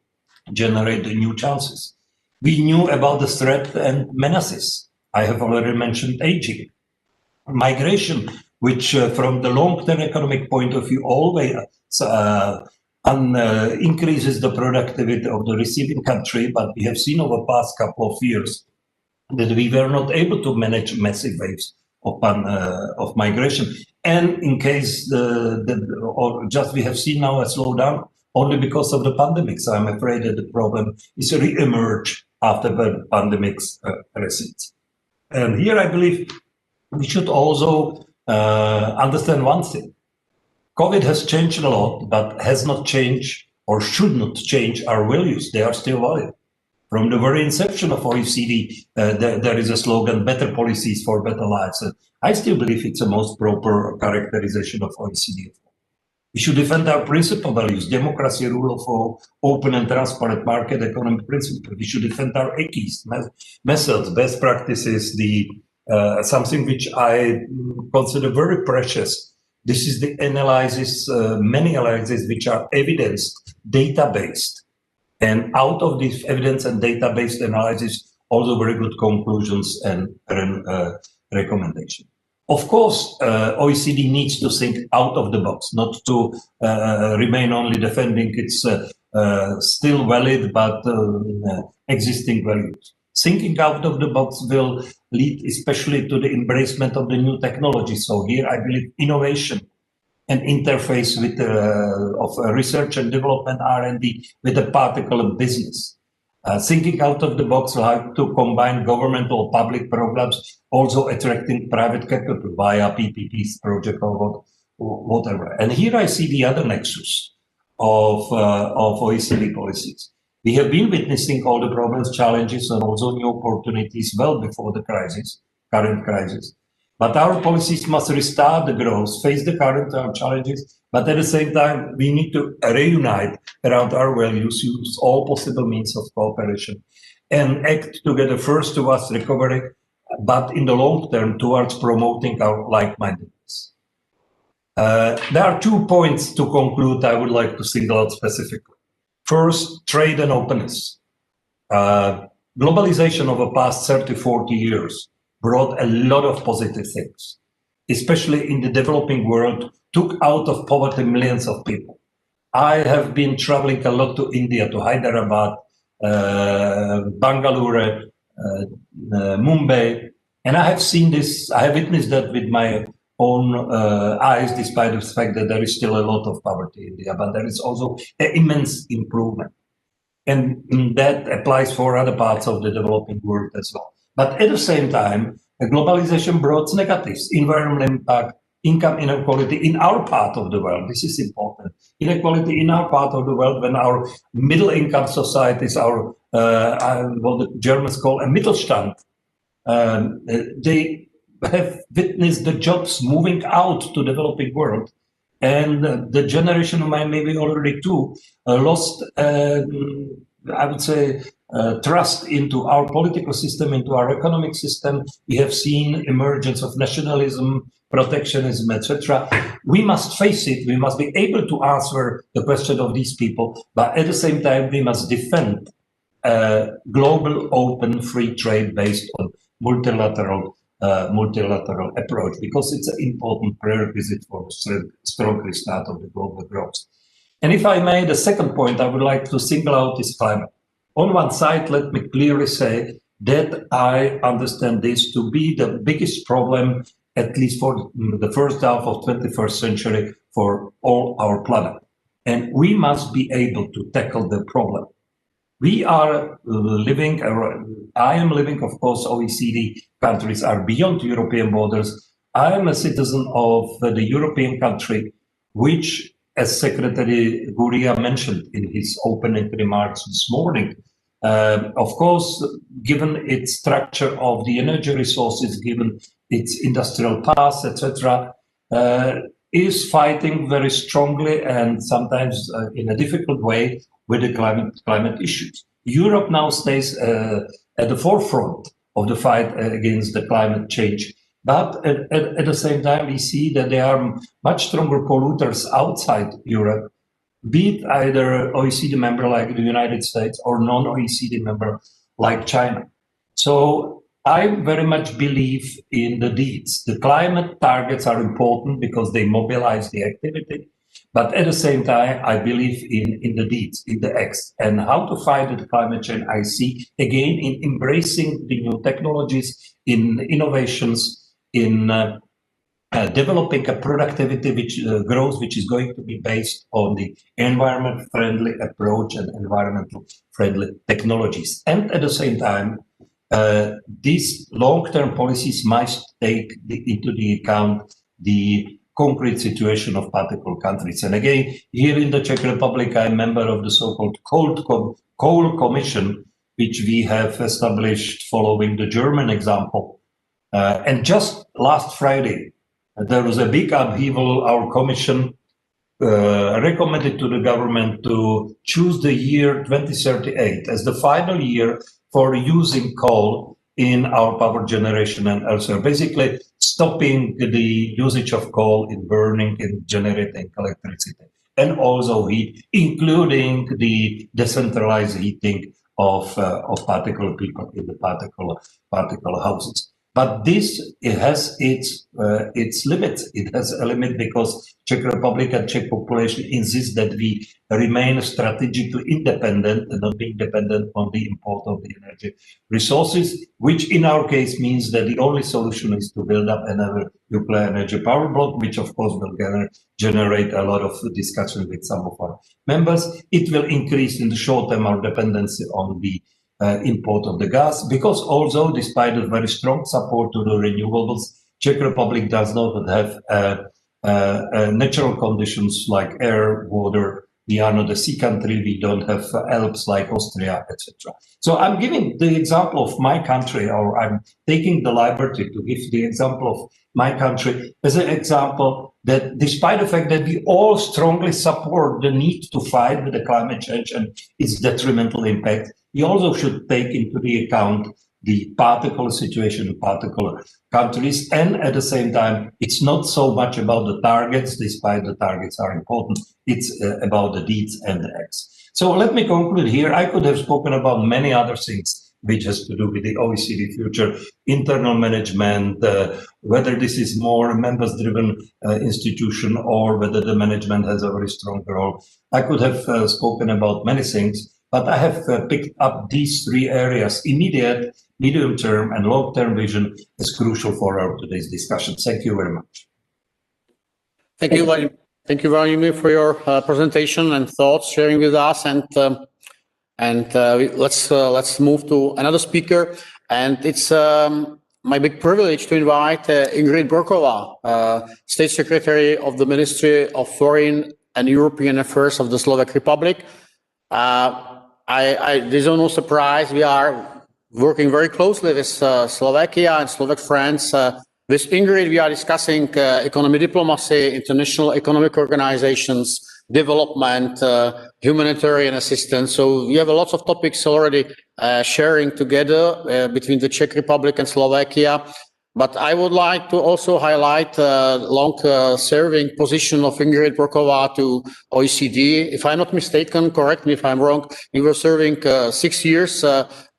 generate the new chances. We knew about the threat and menaces. I have already mentioned aging, migration, which from the long-term economic point of view always increases the productivity of the receiving country, but we have seen over the past couple of years that we were not able to manage massive waves of migration. And in case we have seen now a slowdown only because of the pandemic. So I'm afraid that the problem is re-emerge after the pandemic's recedes. And here I believe we should also understand one thing. COVID has changed a lot, but has not changed or should not change our values. They are still valid. From the very inception of OECD, there is a slogan, better policies for better lives. And I still believe it's the most proper characterization of OECD. We should defend our principal values: democracy, rule of law, open and transparent market economy principles. We should defend our ACEs, methods, best practices, something which I consider very precious. This is the analysis, many analyses which are evidence data-based. And out of this evidence and data-based analysis, also very good conclusions and recommendations. Of course, OECD needs to think out of the box, not to remain only defending its still valid but existing values. Thinking out of the box will lead especially to the embracement of the new technology. So here I believe innovation and interface with of research and development R&D with the particular business. Thinking out of the box will have to combine governmental public programs, also attracting private capital via PPPs project or whatever. And here I see the other nexus of OECD policies. We have been witnessing all the problems, challenges, and also new opportunities well before the crisis, current crisis. But our policies must restart the growth, face the current challenges, but at the same time, we need to reunite around our values, use all possible means of cooperation, and act together first towards recovery, but in the long term towards promoting our like-mindedness. There are 2 points to conclude I would like to single out specifically. First, trade and openness. Globalization over the past 30, 40 years brought a lot of positive things, especially in the developing world, took out of poverty millions of people. I have been traveling a lot to India, to Hyderabad, Bangalore, Mumbai, and I have seen this, I have witnessed that with my own eyes, despite the fact that there is still a lot of poverty in India, but there is also an immense improvement. And that applies for other parts of the developing world as well. But at the same time, the globalization brought negatives: environmental impact, income inequality in our part of the world. This is important. Inequality in our part of the world, when our middle income societies, our what the Germans call a Mittelstand, they have witnessed the jobs moving out to the developing world. And the generation of mine, maybe already two, lost, I would say, trust into our political system, into our economic system. We have seen emergence of nationalism, protectionism, etc. We must face it. We must be able to answer the question of these people, but at the same time, we must defend global, open, free trade based on multilateral approach, because it's an important prerequisite for the strong restart of the global growth. And if I may, the second point I would like to single out is climate. On one side, let me clearly say that I understand this to be the biggest problem, at least for the first half of 21st century, for all our planet. And we must be able to tackle the problem. We are living, I am living, of course, OECD countries are beyond European borders. I am a citizen of the European country, which, as Secretary Gurria mentioned in his opening remarks this morning, of course, given its structure of the energy resources, given its industrial past, etc., is fighting very strongly and sometimes in a difficult way with the climate issues. Europe now stays at the forefront of the fight against the climate change. But at the same time, we see that there are much stronger polluters outside Europe, be it either OECD member like the United States or non-OECD member like China. So I very much believe in the deeds. The climate targets are important because they mobilize the activity. But at the same time, I believe in the deeds, in the acts, and how to fight the climate change. I see again in embracing the new technologies, in innovations, in developing a productivity which growth, which is going to be based on the environment-friendly approach and environmental-friendly technologies. And at the same time, these long-term policies must take into the account the concrete situation of particular countries. And again, here in the Czech Republic, I'm a member of the so-called Coal Commission, which we have established following the German example. And just last Friday, there was a big upheaval. Our commission recommended to the government to choose the year 2038 as the final year for using coal in our power generation and also basically stopping the usage of coal in burning and generating electricity, and also heat, including the decentralized heating of particular people in the particular houses. But this, it has its limits. It has a limit because Czech Republic and Czech population insist that we remain strategically independent and not being dependent on the import of the energy resources, which in our case means that the only solution is to build up another nuclear energy power block, which of course will generate a lot of discussion with some of our members. It will increase in the short term our dependency on the import of the gas, because although despite a very strong support to the renewables, Czech Republic does not have natural conditions like air, water. We are not a sea country. We don't have Alps like Austria, etc. So I'm giving the example of my country, or I'm taking the liberty to give the example of my country as an example that despite the fact that we all strongly support the need to fight with the climate change and its detrimental impact, we also should take into the account the particular situation in particular countries. And at the same time, it's not so much about the targets, despite the targets are important. It's about the deeds and the acts. So let me conclude here. I could have spoken about many other things which has to do with the OECD future, internal management, whether this is more a members-driven institution or whether the management has a very strong role. I could have spoken about many things, but I have picked up these three areas: immediate, medium-term, and long-term vision is crucial for our today's discussion. Thank you very much. Thank you, Vladimir. Thank you, Vladimir, for your presentation and thoughts, sharing with us. Let's move to another speaker. And it's my big privilege to invite Ingrid Borková, State Secretary of the Ministry of Foreign and European Affairs of the Slovak Republic. There's no surprise. We are working very closely with Slovakia and Slovak friends. With Ingrid, we are discussing economic diplomacy, international economic organizations, development, humanitarian assistance. So we have lots of topics already sharing together between the Czech Republic and Slovakia. But I would like to also highlight long-serving position of Ingrid Borková to OECD. If I'm not mistaken, correct me if I'm wrong, you were serving 6 years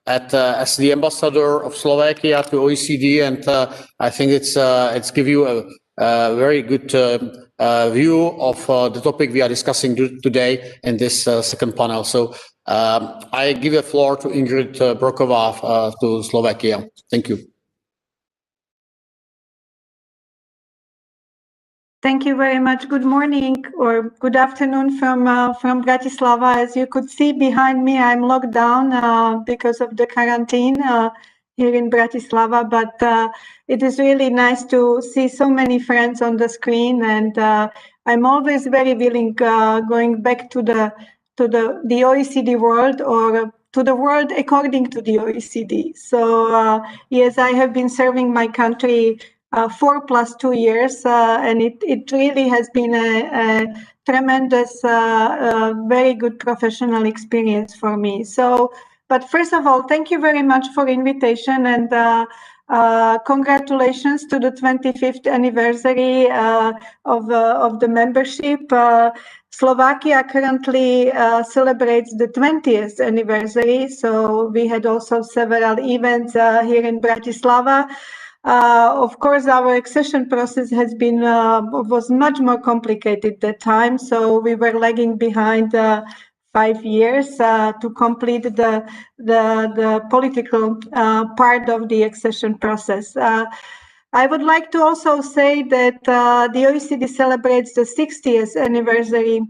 as the ambassador of Slovakia to OECD, and I think it's give you a very good view of the topic we are discussing today in this second panel. So I give the floor to Ingrid Borková to Slovakia. Thank you. Thank you very much. Good morning or good afternoon from Bratislava. As you could see behind me, I'm locked down because of the quarantine here in Bratislava. But it is really nice to see so many friends on the screen, and I'm always very willing going back to the OECD world, or to the world according to the OECD. So yes, I have been serving my country 4+2 years, and it really has been a tremendous, very good professional experience for me. So, but first of all, thank you very much for invitation, and congratulations to the 25th anniversary of the membership. Slovakia currently celebrates the 20th anniversary, so we had also several events here in Bratislava. Of course, our accession process has been was much more complicated that time, so we were lagging behind 5 years to complete the political part of the accession process. I would like to also say that the OECD celebrates the 60th anniversary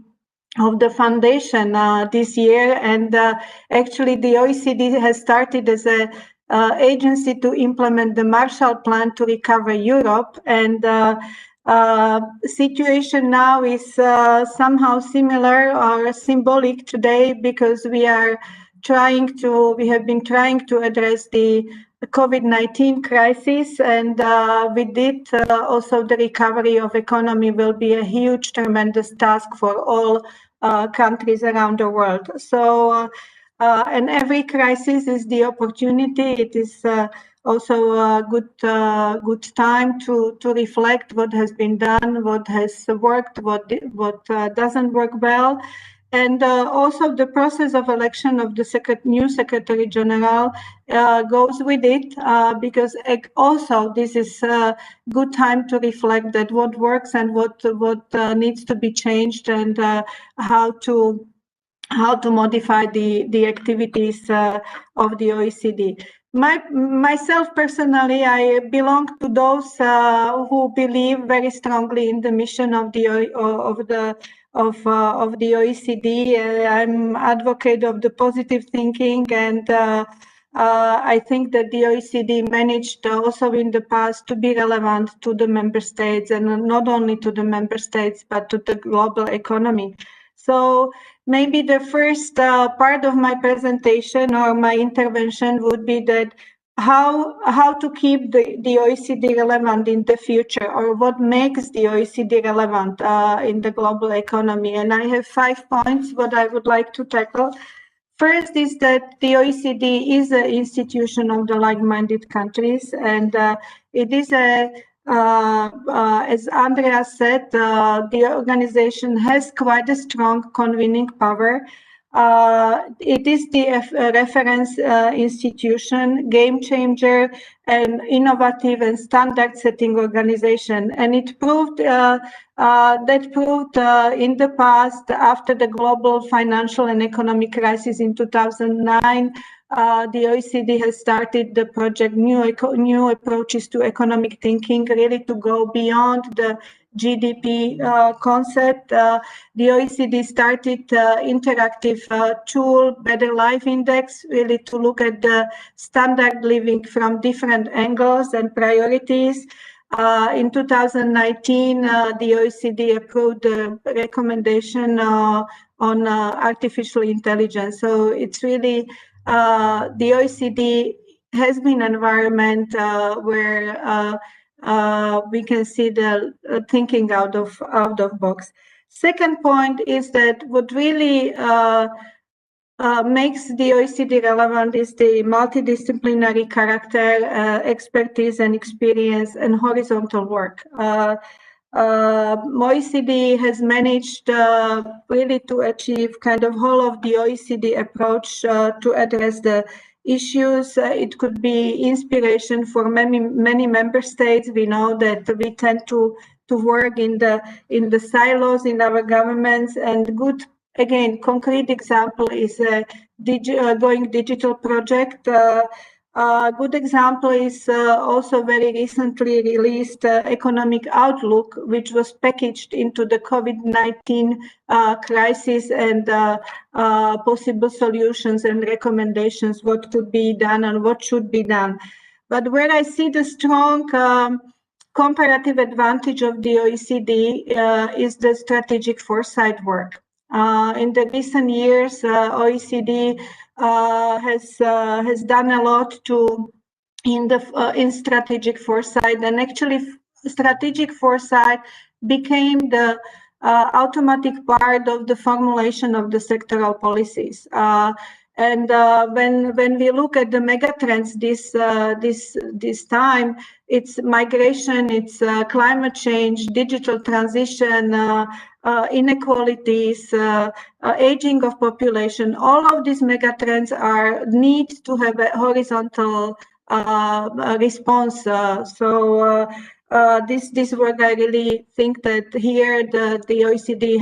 of the foundation this year, and actually the OECD has started as a agency to implement the Marshall Plan to recover Europe, and situation now is somehow similar or symbolic today, because we have been trying to address the COVID-19 crisis, and with it also the recovery of economy will be a huge, tremendous task for all countries around the world. So, and every crisis is the opportunity. It is also a good time to reflect what has been done, what has worked, what doesn't work well. And also the process of election of the new Secretary General goes with it, because also this is a good time to reflect that what works and what needs to be changed, and how to modify the activities of the OECD. Myself personally, I belong to those who believe very strongly in the mission of the OECD. I'm advocate of the positive thinking, and I think that the OECD managed also in the past to be relevant to the member states, and not only to the member states, but to the global economy. So maybe the first part of my presentation or my intervention would be that how to keep the OECD relevant in the future, or what makes the OECD relevant in the global economy. And I have 5 points what I would like to tackle. First is that the OECD is an institution of the like-minded countries, and it is as Andrea said, the organization has quite a strong convening power. It is the reference institution, game changer, and innovative and standard-setting organization. And it proved in the past, after the global financial and economic crisis in 2009, the OECD has started the project New Approaches to Economic Thinking, really to go beyond the GDP concept. The OECD started interactive tool, Better Life Index, really to look at the standard living from different angles and priorities. In 2019, the OECD approved the recommendation on artificial intelligence. So it's really the OECD has been an environment where we can see the thinking out of box. Second point is that what really makes the OECD relevant is the multidisciplinary character, expertise and experience, and horizontal work. OECD has managed really to achieve kind of whole of the OECD approach to address the issues. It could be inspiration for many member states. We know that we tend to work in the silos in our governments, and good, again, concrete example is a Going Digital project. A good example is also very recently released Economic Outlook, which was packaged into the COVID-19 crisis, and possible solutions and recommendations, what could be done and what should be done. But where I see the strong comparative advantage of the OECD is the strategic foresight work. In the recent years, OECD has done a lot to in strategic foresight, and actually strategic foresight became the automatic part of the formulation of the sectoral policies. And when we look at the megatrends this time, it's migration, it's climate change, digital transition, inequalities, aging of population. All of these megatrends need to have a horizontal response. This is what I really think that here the OECD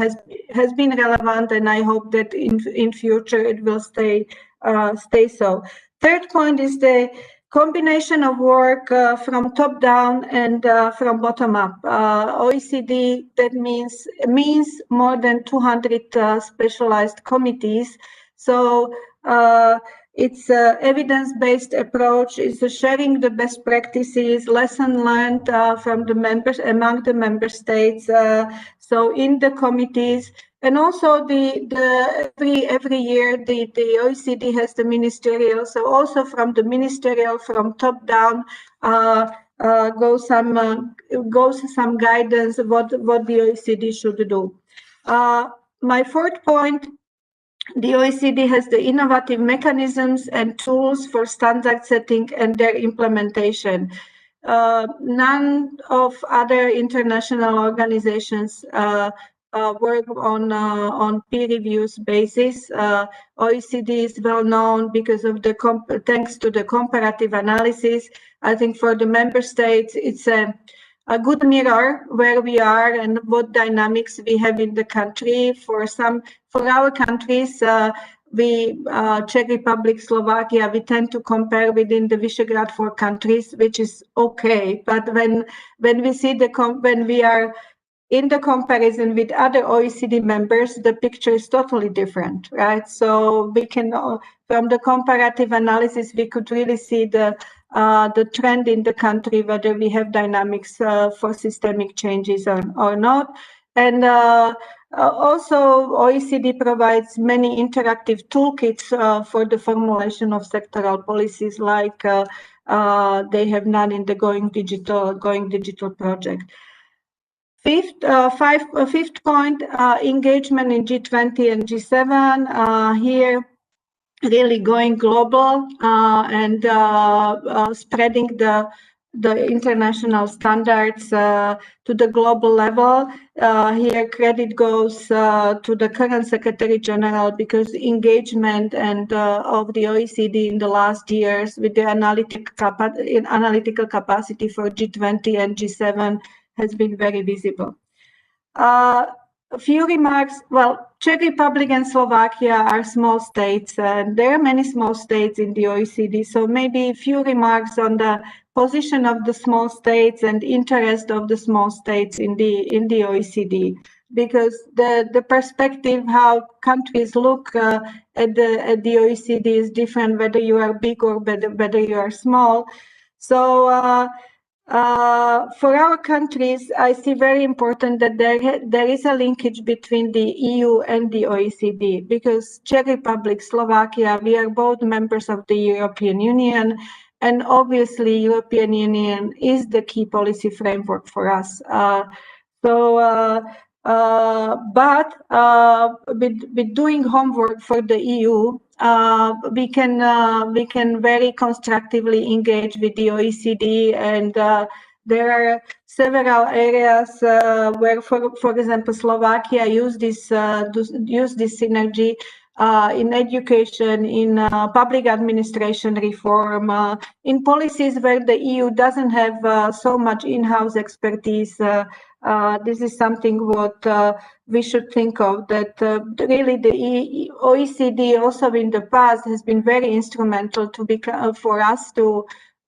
has been relevant, and I hope that in future it will stay so. Third point is the combination of work from top down and from bottom up. OECD, that means more than 200 specialized committees. So it's an evidence-based approach. It's sharing the best practices, lesson learned from the members among the member states. So in the committees, and also every year the OECD has the ministerial. So also from the ministerial, from top down, goes some guidance what the OECD should do. My fourth point. The OECD has the innovative mechanisms and tools for standard setting and their implementation. None of other international organizations work on peer reviews basis. OECD is well known because of thanks to the comparative analysis. I think for the member states, it's a good mirror where we are and what dynamics we have in the country. For our countries, Czech Republic, Slovakia, we tend to compare within the Visegrad 4 countries, which is okay. But when we see when we are in the comparison with other OECD members, the picture is totally different, right? So we can, from the comparative analysis, we could really see the trend in the country, whether we have dynamics for systemic changes or not. And also OECD provides many interactive toolkits for the formulation of sectoral policies, like they have none in the Going Digital project. Fifth point, engagement in G20 and G7. Here, really going global and spreading the international standards to the global level. Here, credit goes to the current Secretary General, because engagement and of the OECD in the last years with the analytical capacity for G20 and G7 has been very visible. A few remarks. Well, Czech Republic and Slovakia are small states, and there are many small states in the OECD. So maybe a few remarks on the position of the small states and interest of the small states in the OECD, because the perspective how countries look at the OECD is different, whether you are big or whether you are small. So. For our countries, I see very important that there is a linkage between the EU and the OECD, because Czech Republic, Slovakia, we are both members of the European Union, and obviously European Union is the key policy framework for us. But with doing homework for the EU, we can very constructively engage with the OECD, and there are several areas where, for example, Slovakia use this synergy in education, in public administration reform, in policies where the EU doesn't have so much in-house expertise. This is something what we should think of, that really the OECD also in the past has been very instrumental for us to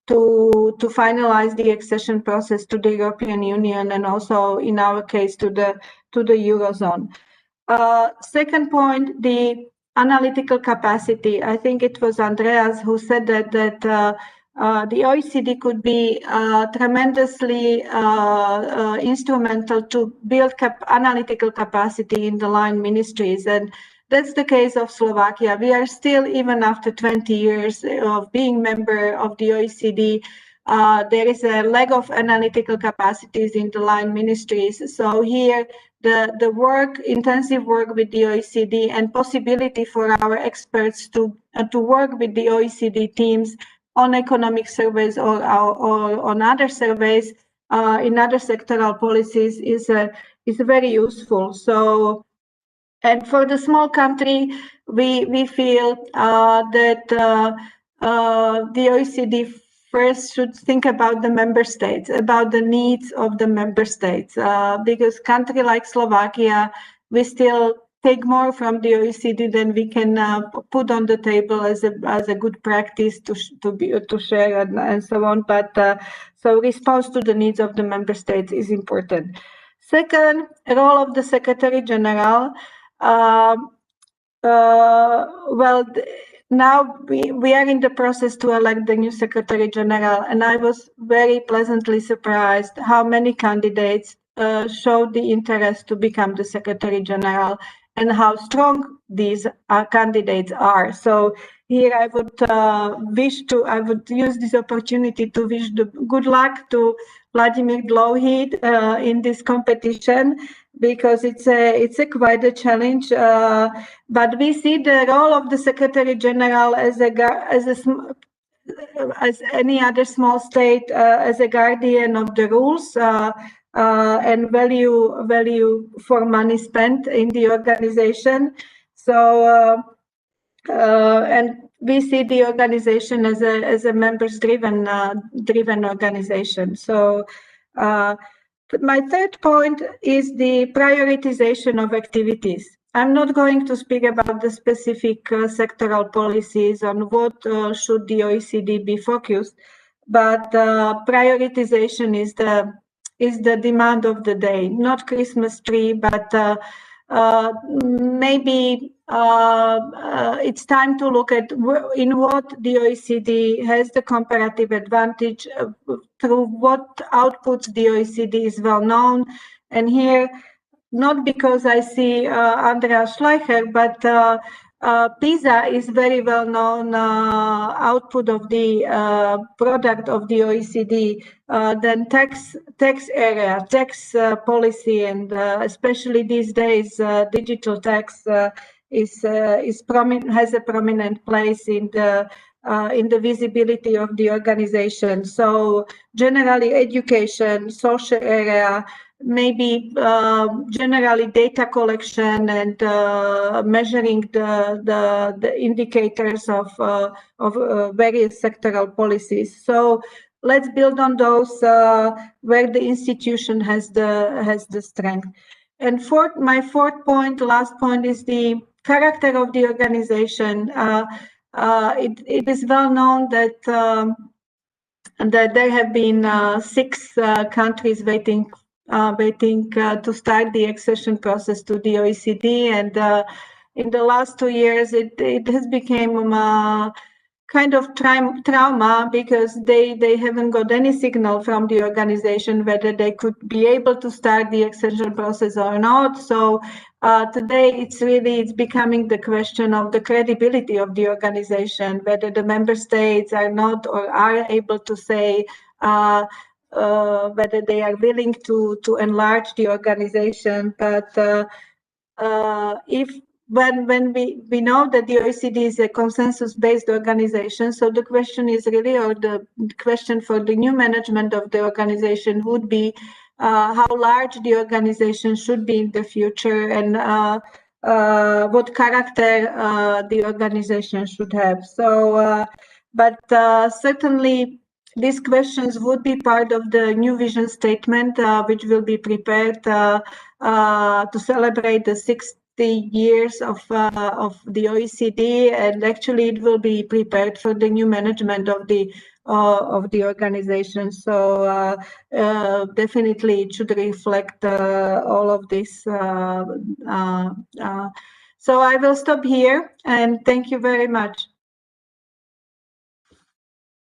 finalize the accession process to the European Union, and also in our case to the Eurozone. Second point, the analytical capacity. I think it was Andreas who said that the OECD could be tremendously instrumental to build analytical capacity in the line ministries. And that's the case of Slovakia. We are still, even after 20 years of being member of the OECD, there is a lack of analytical capacities in the line ministries. So here, the work, intensive work with the OECD and possibility for our experts to work with the OECD teams on economic surveys or on other surveys in other sectoral policies is very useful. So, and for the small country, we feel that the OECD first should think about the member states, about the needs of the member states, because country like Slovakia, we still take more from the OECD than we can put on the table as a good practice to share and so on. But so response to the needs of the member states is important. Second, role of the Secretary General. Well, now we are in the process to elect the new Secretary General, and I was very pleasantly surprised how many candidates showed the interest to become the Secretary General and how strong these candidates are. So here I would use this opportunity to wish the good luck to Vladimir Dlouhý in this competition, because it's a quite a challenge. But we see the role of the Secretary General as any other small state, as a guardian of the rules and value for money spent in the organization. So and we see the organization as a members driven organization. So my third point is the prioritization of activities. I'm not going to speak about the specific sectoral policies on what should the OECD be focused, but prioritization is the demand of the day. Not Christmas tree, but maybe it's time to look at in what the OECD has the comparative advantage, through what outputs the OECD is well known. And here, not because I see Andreas Schleicher, but PISA is very well known output of the product of the OECD. Then tax area, tax policy, and especially these days, digital tax has a prominent place in the visibility of the organization. So generally, education, social area, maybe generally data collection and measuring the indicators of various sectoral policies. So let's build on those where the institution has the strength. And my fourth point, last point, is the character of the organization. It is well known that there have been 6 countries waiting to start the accession process to the OECD, and in the last 2 years, it has become kind of trauma, because they haven't got any signal from the organization whether they could be able to start the accession process or not. So today it's becoming the question of the credibility of the organization, whether the member states are not or are able to say whether they are willing to enlarge the organization. But when we know that the OECD is a consensus-based organization, so the question is really, or the question for the new management of the organization would be how large the organization should be in the future, and what character the organization should have. So, but certainly these questions would be part of the new vision statement, which will be prepared to celebrate the 60 years of the OECD, and actually it will be prepared for the new management of the organization. So definitely it should reflect all of this. So I will stop here, and thank you very much.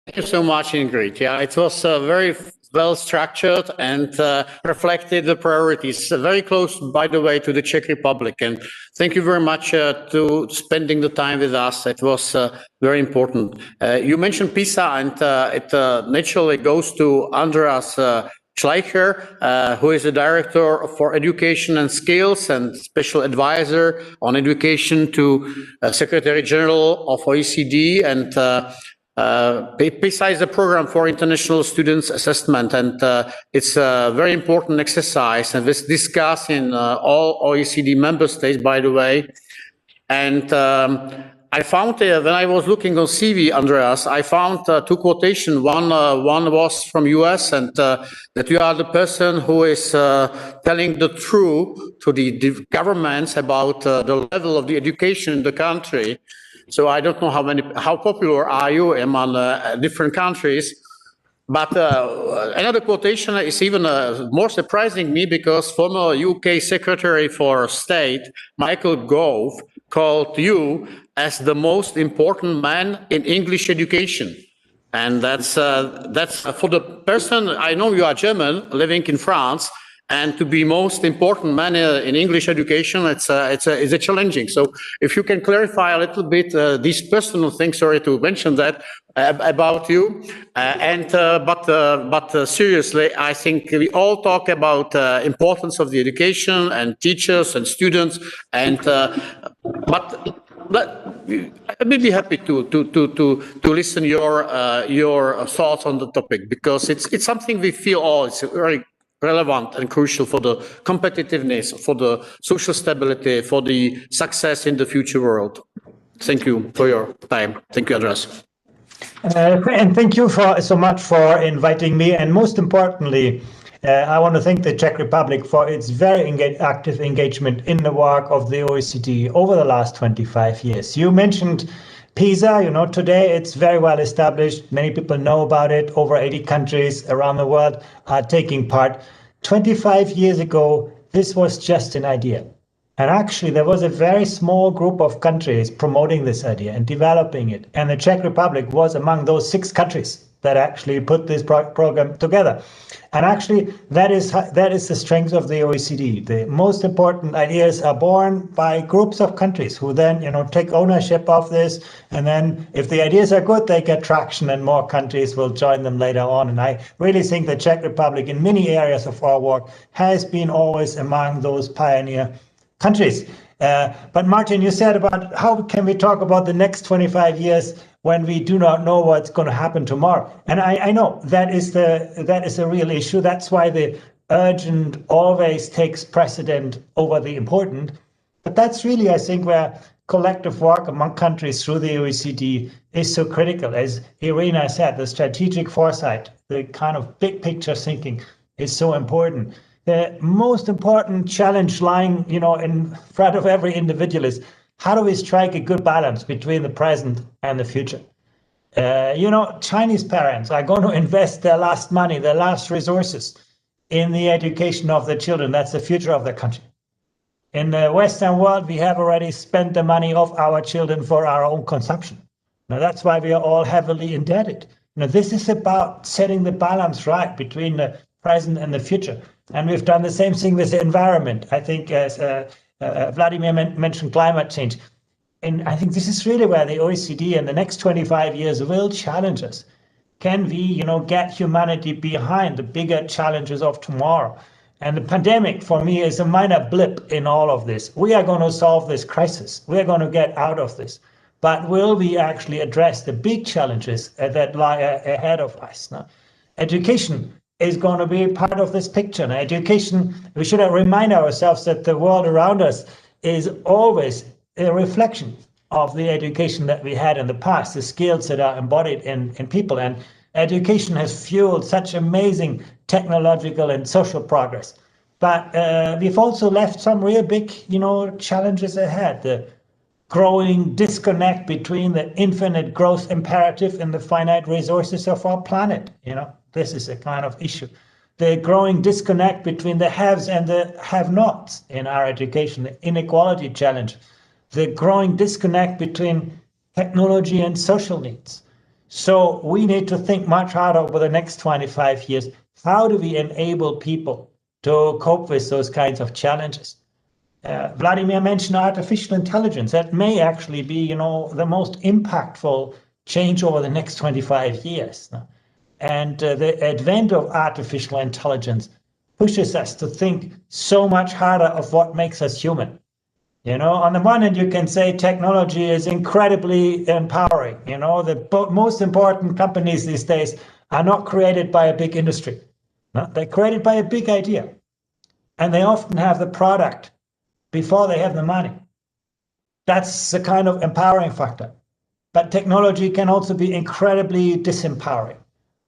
Thank you so much, Ingrid. Yeah, it was very well structured and reflected the priorities. Very close, by the way, to the Czech Republic. And thank you very much to spending the time with us. It was very important. You mentioned PISA, and it naturally goes to Andreas Schleicher, who is the Director for Education and Skills and Special Advisor on Education to Secretary General of OECD. And PISA is a program for international students assessment, and it's a very important exercise, and it's discussed in all OECD member states, by the way. And I found, when I was looking on CV, Andreas, I found two quotations. One was from US, and that you are the person who is telling the truth to the governments about the level of the education in the country. So I don't know how popular are you among different countries. But another quotation is even more surprising me, because former UK Secretary for State Michael Gove called you as the most important man in English education. And that's for the person, I know you are German, living in France, and to be most important man in English education, it's a challenging. So if you can clarify a little bit these personal things, sorry to mention that about you, but seriously, I think we all talk about importance of the education and teachers and students, and but I may be happy to listen your thoughts on the topic, because it's something we feel all it's very relevant and crucial for the competitiveness, for the social stability, for the success in the future world. Thank you for your time. Thank you, Andreas. And thank you so much for inviting me. And most importantly, I want to thank the Czech Republic for its very active engagement in the work of the OECD over the last 25 years. You mentioned PISA, today it's very well established. Many people know about it. Over 80 countries around the world are taking part. 25 years ago, this was just an idea. And actually, there was a very small group of countries promoting this idea and developing it. And the Czech Republic was among those 6 countries that actually put this program together. And actually, that is the strength of the OECD. The most important ideas are born by groups of countries who then, take ownership of this. And then if the ideas are good, they get traction and more countries will join them later on. And I really think the Czech Republic in many areas of our work has been always among those pioneer countries. But Martin, you said about how can we talk about the next 25 years when we do not know what's going to happen tomorrow. And I know that is a real issue. That's why the urgent always takes precedent over the important. But that's really, I think, where collective work among countries through the OECD is so critical. As Irina said, the strategic foresight, the kind of big picture thinking is so important. The most important challenge lying, in front of every individual is how do we strike a good balance between the present and the future? Chinese parents are going to invest their last money, their last resources in the education of their children. That's the future of their country. In the Western world, we have already spent the money of our children for our own consumption. Now, that's why we are all heavily indebted. This is about setting the balance right between the present and the future. And we've done the same thing with the environment. I think, as Vladimir mentioned, climate change. And I think this is really where the OECD in the next 25 years will challenge us. Can we, get humanity behind the bigger challenges of tomorrow? And the pandemic, for me, is a minor blip in all of this. We are going to solve this crisis. We are going to get out of this. But will we actually address the big challenges that lie ahead of us? Now, education is going to be part of this picture. Now, education, we should remind ourselves that the world around us is always a reflection of the education that we had in the past, the skills that are embodied in people. And education has fueled such amazing technological and social progress. But we've also left some real big, challenges ahead. The growing disconnect between the infinite growth imperative and the finite resources of our planet, This is a kind of issue. The growing disconnect between the haves and the have-nots in our education, the inequality challenge, the growing disconnect between technology and social needs. So we need to think much harder over the next 25 years. How do we enable people to cope with those kinds of challenges? Vladimir mentioned artificial intelligence. That may actually be, the most impactful change over the next 25 years. And the advent of artificial intelligence pushes us to think so much harder of what makes us human. On the one hand, you can say technology is incredibly empowering. The most important companies these days are not created by a big industry. No? They're created by a big idea. And they often have the product before they have the money. That's the kind of empowering factor. But technology can also be incredibly disempowering.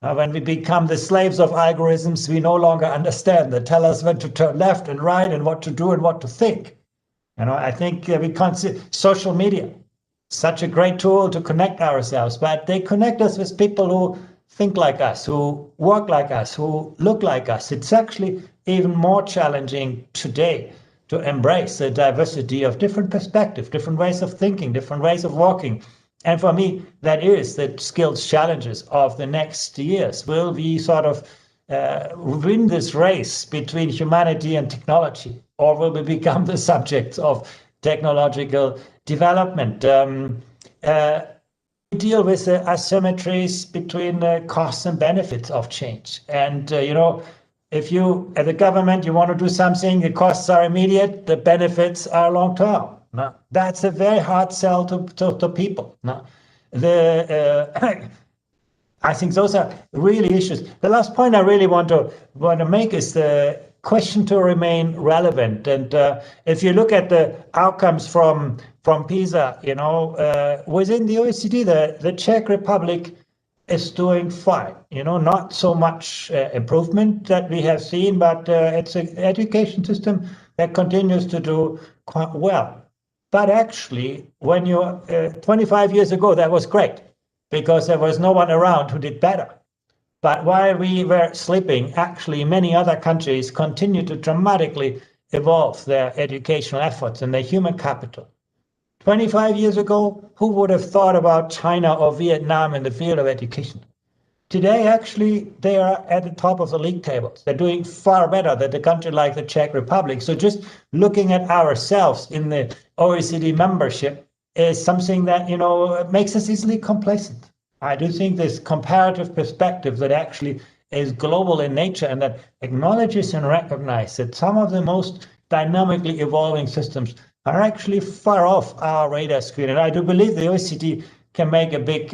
When we become the slaves of algorithms, we no longer understand. They tell us when to turn left and right and what to do and what to think. I think we consider social media such a great tool to connect ourselves, but they connect us with people who think like us, who work like us, who look like us. It's actually even more challenging today to embrace the diversity of different perspectives, different ways of thinking, different ways of working. And for me, that is the skills challenges of the next years. Will we sort of win this race between humanity and technology, or will we become the subjects of technological development? We deal with the asymmetries between the costs and benefits of change. And, if you, as a government, you want to do something, the costs are immediate, the benefits are long-term. No, that's a very hard sell to people. No, I think those are really issues. The last point I really want to make is the question to remain relevant. And if you look at the outcomes from PISA, within the OECD, the Czech Republic is doing fine. Not so much improvement that we have seen, but it's an education system that continues to do quite well. But actually, when 25 years ago, that was great, because there was no one around who did better. But while we were sleeping, actually many other countries continue to dramatically evolve their educational efforts and their human capital. 25 years ago, who would have thought about China or Vietnam in the field of education? Today, actually, they are at the top of the league tables. They're doing far better than a country like the Czech Republic. So just looking at ourselves in the OECD membership is something that, makes us easily complacent. I do think this comparative perspective that actually is global in nature and that acknowledges and recognizes that some of the most dynamically evolving systems are actually far off our radar screen. And I do believe the OECD can make a big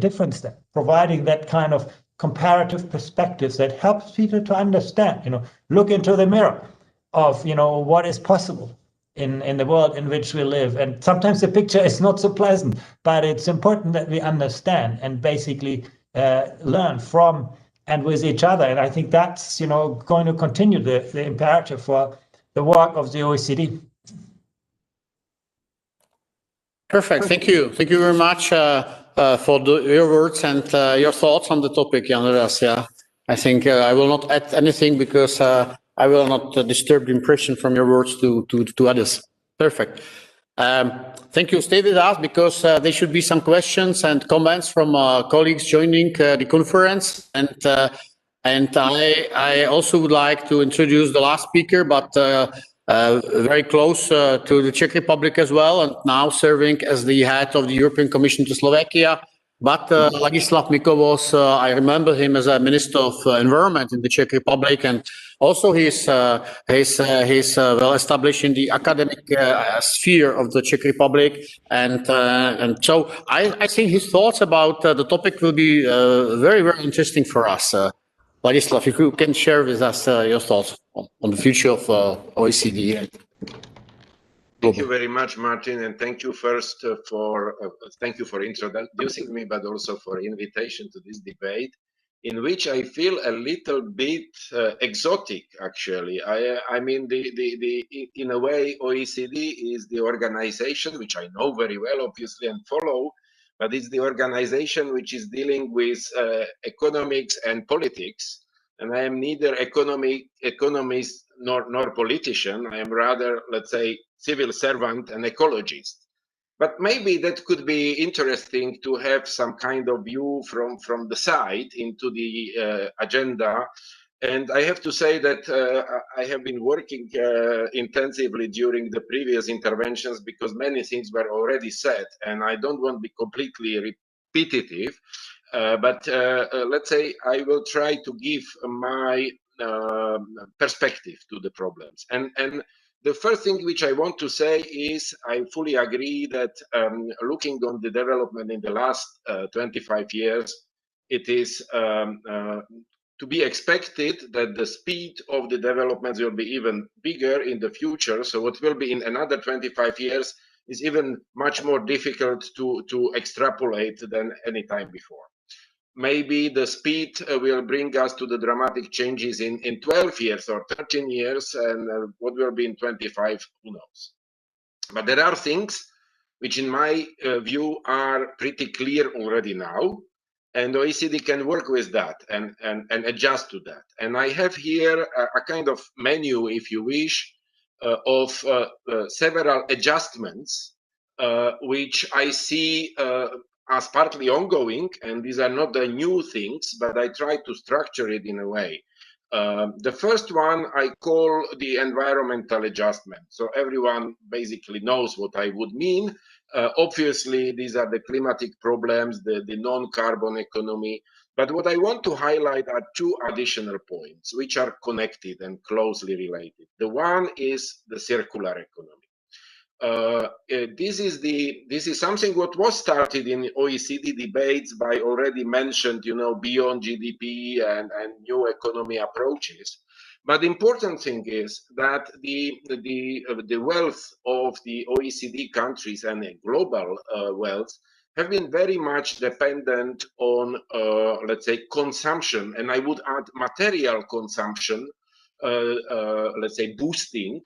difference there, providing that kind of comparative perspective that helps people to understand, look into the mirror of, what is possible in the world in which we live. And sometimes the picture is not so pleasant, but it's important that we understand and basically learn from and with each other. And I think that's, going to continue the imperative for the work of the OECD. Perfect. Thank you. Thank you very much for your words and your thoughts on the topic, Andreas. Yeah, I think I will not add anything because I will not disturb the impression from your words to others. Perfect. Thank you. Stay with us because there should be some questions and comments from colleagues joining the conference. And I also would like to introduce the last speaker, but very close to the Czech Republic as well, and now serving as the head of the European Commission to Slovakia. But Ladislav Mikovos, I remember him as a Minister of Environment in the Czech Republic, and also he's well established in the academic sphere of the Czech Republic, and so I think his thoughts about the topic will be very, very interesting for us. Ladislav, if you can share with us your thoughts on the future of OECD. Thank you very much, Martin, and thank you first for introducing me, but also for invitation to this debate, in which I feel a little bit exotic. Actually, I mean, in a way, OECD is the organization which I know very well, obviously, and follow. But it's the organization which is dealing with economics and politics, and I am neither economist nor politician. I am rather, let's say, civil servant and ecologist. But maybe that could be interesting to have some kind of view from the side into the agenda. And I have to say that I have been working intensively during the previous interventions because many things were already said, and I don't want to be completely repetitive. But let's say I will try to give my perspective to the problems. And the first thing which I want to say is I fully agree that looking on the development in the last 25 years, it is to be expected that the speed of the developments will be even bigger in the future. So what will be in another 25 years is even much more difficult to extrapolate than any time before. Maybe the speed will bring us to the dramatic changes in 12 years or 13 years, and what will be in 25, who knows. But there are things which in my view are pretty clear already now, and OECD can work with that and adjust to that. And I have here a kind of menu, if you wish, of several adjustments, which I see as partly ongoing, and these are not the new things, but I try to structure it in a way. The first one I call the environmental adjustment. So everyone basically knows what I would mean. Obviously, these are the climatic problems, the non-carbon economy. But what I want to highlight are two additional points, which are connected and closely related. The one is the circular economy. This is something what was started in OECD debates by already mentioned, beyond GDP and new economy approaches. But the important thing is that the wealth of the OECD countries and the global wealth have been very much dependent on, let's say, consumption, and I would add material consumption, let's say, boosting.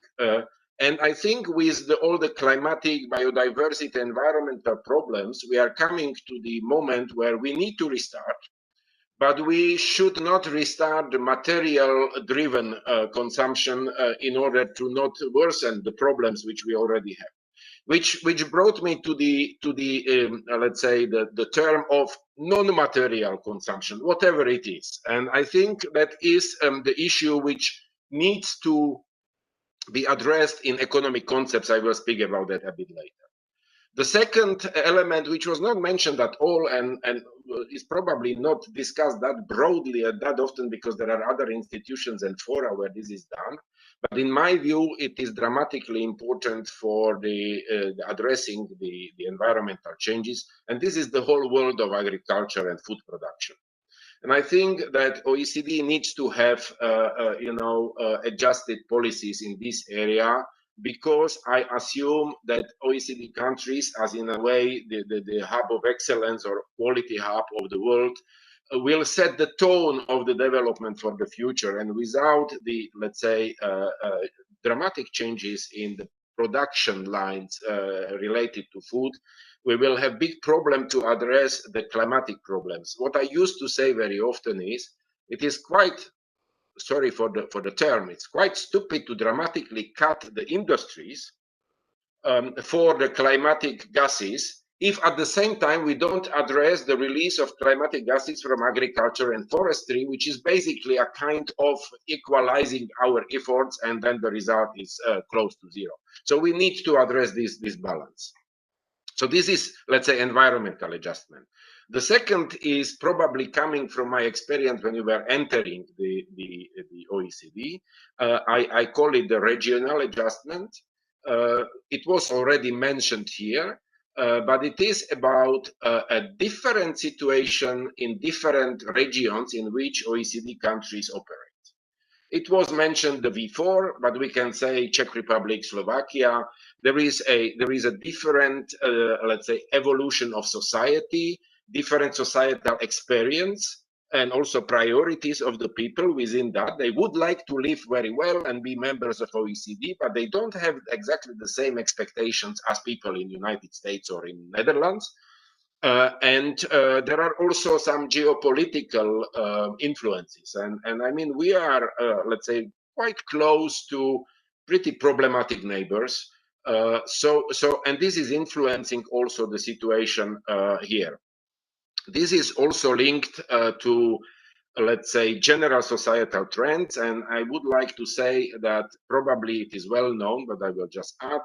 And I think with all the climatic, biodiversity, environmental problems, we are coming to the moment where we need to restart, but we should not restart the material-driven consumption in order to not worsen the problems which we already have. Which brought me to the let's say the term of non-material consumption, whatever it is. And I think that is the issue which needs to be addressed in economic concepts. I will speak about that a bit later. The second element, which was not mentioned at all and is probably not discussed that broadly and that often because there are other institutions and fora where this is done, but in my view, it is dramatically important for the addressing the environmental changes, and this is the whole world of agriculture and food production. And I think that OECD needs to have, adjusted policies in this area, because I assume that OECD countries, as in a way the hub of excellence or quality hub of the world, will set the tone of the development for the future. And without the, let's say, dramatic changes in the production lines related to food, we will have big problem to address the climatic problems. What I used to say very often is, it is quite, sorry for the term, it's quite stupid to dramatically cut the industries for the climatic gases, if at the same time we don't address the release of climatic gases from agriculture and forestry, which is basically a kind of equalizing our efforts, and then the result is close to zero. So we need to address this balance. So this is, let's say, environmental adjustment. The second is probably coming from my experience when we were entering the OECD. I call it the regional adjustment. It was already mentioned here, but it is about a different situation in different regions in which OECD countries operate. It was mentioned before, but we can say Czech Republic, Slovakia. There is a different, let's say, evolution of society, different societal experience, and also priorities of the people within that. They would like to live very well and be members of OECD, but they don't have exactly the same expectations as people in the United States or in Netherlands. And there are also some geopolitical influences. And I mean, we are, let's say, quite close to pretty problematic neighbors. And this is influencing also the situation here. This is also linked to, let's say, general societal trends, and I would like to say that probably it is well known, but I will just add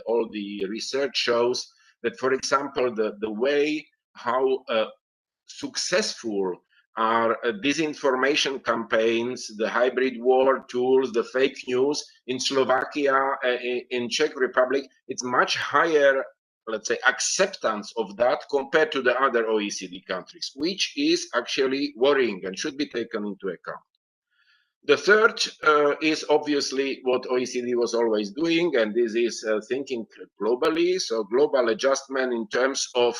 all the research shows that, for example, the way how successful are disinformation campaigns, the hybrid war tools, the fake news in Slovakia, in Czech Republic, it's much higher, let's say, acceptance of that compared to the other OECD countries, which is actually worrying and should be taken into account. The third is obviously what OECD was always doing, and this is thinking globally. So global adjustment in terms of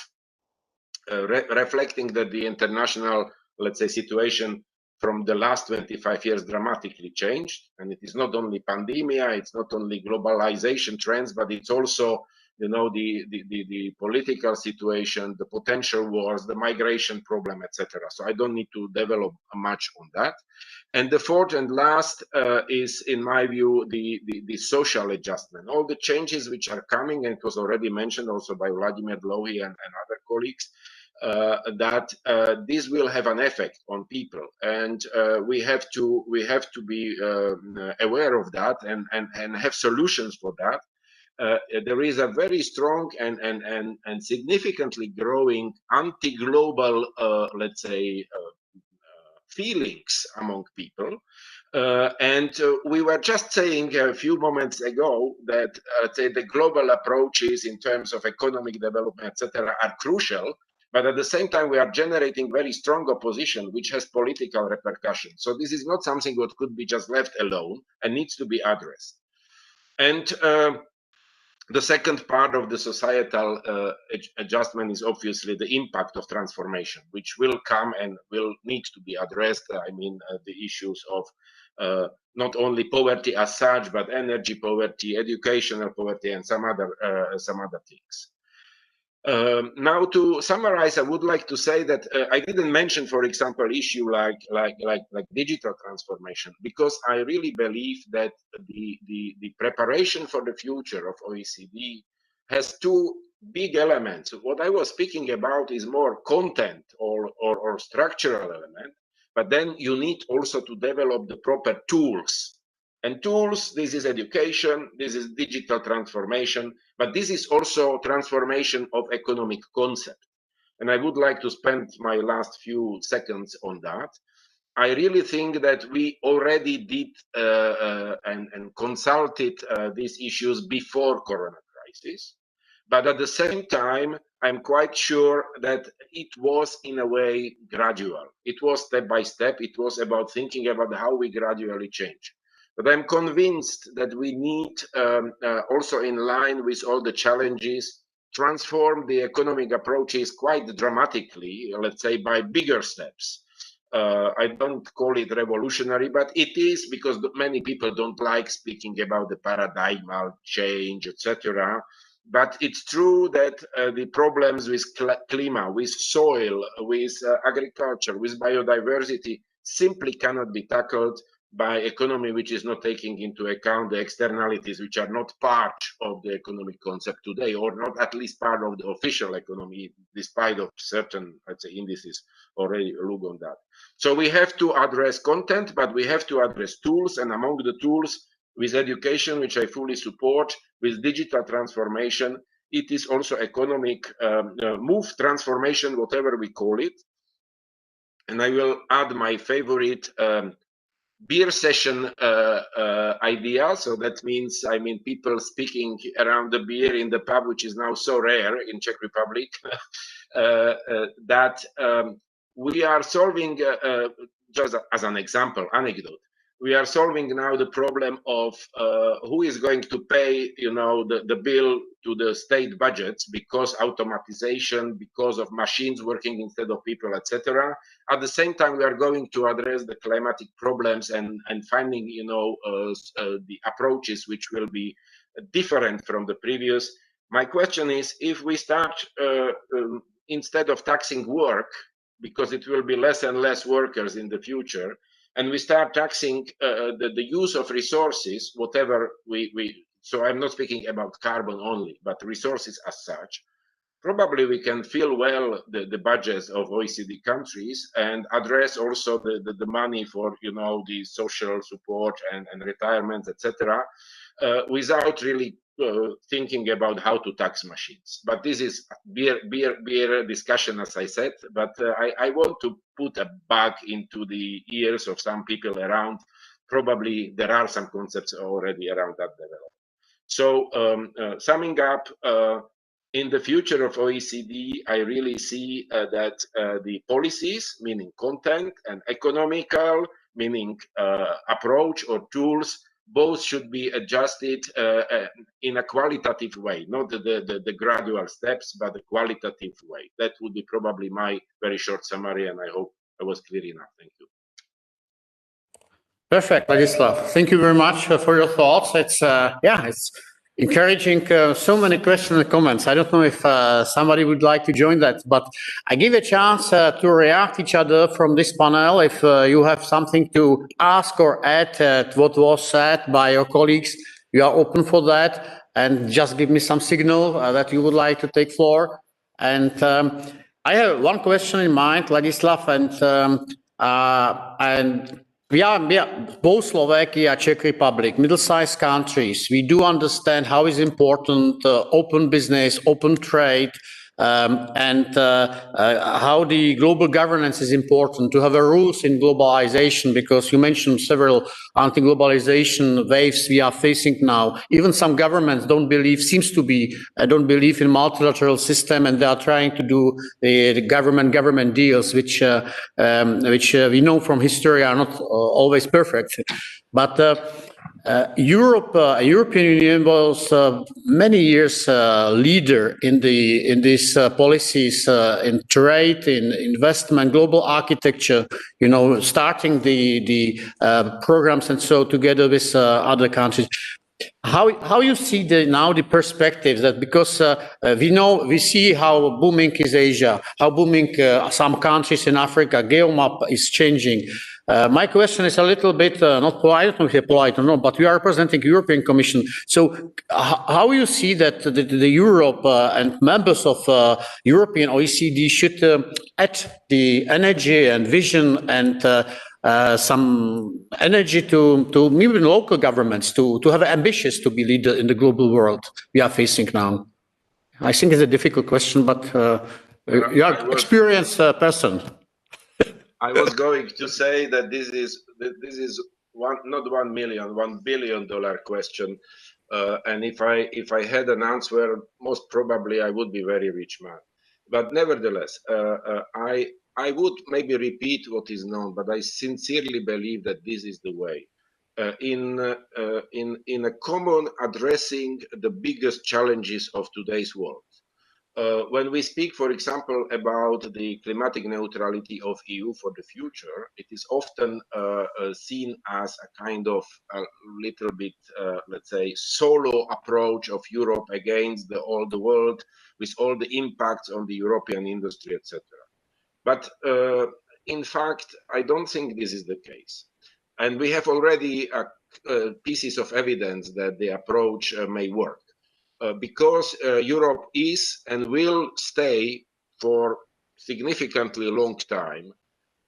reflecting that the international, let's say, situation from the last 25 years dramatically changed. And it is not only pandemia, it's not only globalization trends, but it's also, you know, the political situation, the potential wars, the migration problem, etc. So I don't need to develop much on that. And the fourth and last is, in my view, the social adjustment. All the changes which are coming, and it was already mentioned also by Vladimir Dlouhy and other colleagues, that this will have an effect on people, and we have to be aware of that and have solutions for that. There is a very strong and significantly growing anti-global, let's say, feelings among people. We were just saying a few moments ago that say the global approaches in terms of economic development, etc., are crucial. But at the same time, we are generating very strong opposition, which has political repercussions. So this is not something that could be just left alone and needs to be addressed. And the second part of the societal adjustment is obviously the impact of transformation, which will come and will need to be addressed. I mean, the issues of not only poverty as such, but energy poverty, educational poverty, and some other things. Now, to summarize, I would like to say that I didn't mention, for example, issue like digital transformation, because I really believe that the preparation for the future of OECD has two big elements. What I was speaking about is more content or structural element, but then you need also to develop the proper tools. And tools, this is education, this is digital transformation, but this is also transformation of economic concept. And I would like to spend my last few seconds on that. I really think that we already did and consulted these issues before Corona crisis. But at the same time, I'm quite sure that it was in a way gradual. It was step by step. It was about thinking about how we gradually change. But I'm convinced that we need, also in line with all the challenges, transform the economic approaches quite dramatically, let's say by bigger steps. I don't call it revolutionary, but it is, because many people don't like speaking about the paradigmal change, etc. But it's true that the problems with climate, with soil, with agriculture, with biodiversity simply cannot be tackled by economy which is not taking into account the externalities which are not part of the economic concept today, or not at least part of the official economy, despite of certain, let's say, indices already look on that. So we have to address content, but we have to address tools, and among the tools, with education, which I fully support, with digital transformation, it is also economic move transformation, whatever we call it. And I will add my favorite beer session idea. So that means, I mean, people speaking around the beer in the pub, which is now so rare in Czech Republic, that we are solving, just as an example, anecdote, we are solving now the problem of who is going to pay, you know, the bill to the state budgets, because automatization, because of machines working instead of people, etc. At the same time, we are going to address the climatic problems and finding, you know, the approaches which will be different from the previous. My question is, if we start instead of taxing work, because it will be less and less workers in the future, and we start taxing the use of resources, whatever we so I'm not speaking about carbon only, but resources as such, probably we can fill well the budgets of OECD countries and address also the money for, you know, the social support and retirement, etc., without really thinking about how to tax machines. But this is beer discussion, as I said. But I want to put a bug into the ears of some people around. Probably there are some concepts already around that development. So summing up, in the future of OECD, I really see that the policies, meaning content, and economical, meaning approach or tools, both should be adjusted in a qualitative way, not the gradual steps, but a qualitative way. That would be probably my very short summary, and I hope I was clear enough. Thank you. Perfect, Ladislav. Thank you very much for your thoughts. It's it's encouraging. So many questions and comments. I don't know if somebody would like to join that, but I give a chance to react each other from this panel. If you have something to ask or add to what was said by your colleagues, you are open for that. And just give me some signal that you would like to take floor. And I have one question in mind, Ladislav, and we are both Slovakia, Czech Republic, middle-sized countries. We do understand how is important open business, open trade, and how the global governance is important to have a rules in globalization, because you mentioned several anti-globalization waves we are facing now. Even some governments don't believe in multilateral system, and they are trying to do the government deals, which we know from history are not always perfect. But European Union was many years leader in these policies in trade, in investment, global architecture. You know, starting the programs and so together with other countries. How you see now the perspectives that, because we see how booming is Asia, how booming some countries in Africa, geomap is changing. My question is a little bit not polite, I don't know if you're polite or not, but we are representing European Commission. So how you see that the Europe and members of European OECD should add the energy and vision and some energy to even local governments to have ambitious to be leader in the global world we are facing now? I think it's a difficult question, but you are an experienced person. I was going to say that this is not $1 billion question, and if I had an answer, most probably I would be very rich man. But nevertheless, I would maybe repeat what is known, but I sincerely believe that this is the way. In a common addressing the biggest challenges of today's world. When we speak, for example, about the climatic neutrality of EU for the future, it is often seen as a kind of a little bit, let's say, solo approach of Europe against all the world, with all the impacts on the European industry, etc. But in fact, I don't think this is the case. And we have already pieces of evidence that the approach may work. Because Europe is and will stay for significantly long time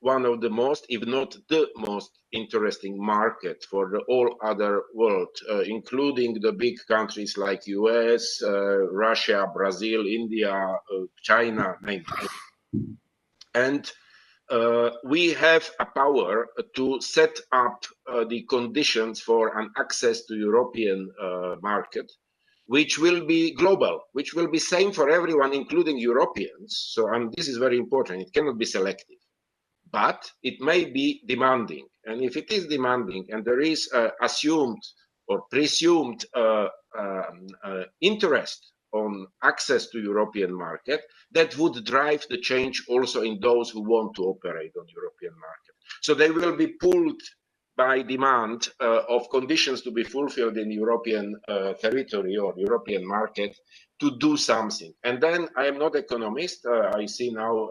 one of the most, if not the most interesting market for the all other world, including the big countries like US, Russia, Brazil, India, China, maybe. And we have a power to set up the conditions for an access to European market, which will be global, which will be same for everyone, including Europeans. So, and this is very important. It cannot be selective, but it may be demanding. And if it is demanding, and there is assumed or presumed interest on access to European market, that would drive the change also in those who want to operate on European market. So they will be pulled by demand of conditions to be fulfilled in European territory or European market to do something. And then I am not economist. I see now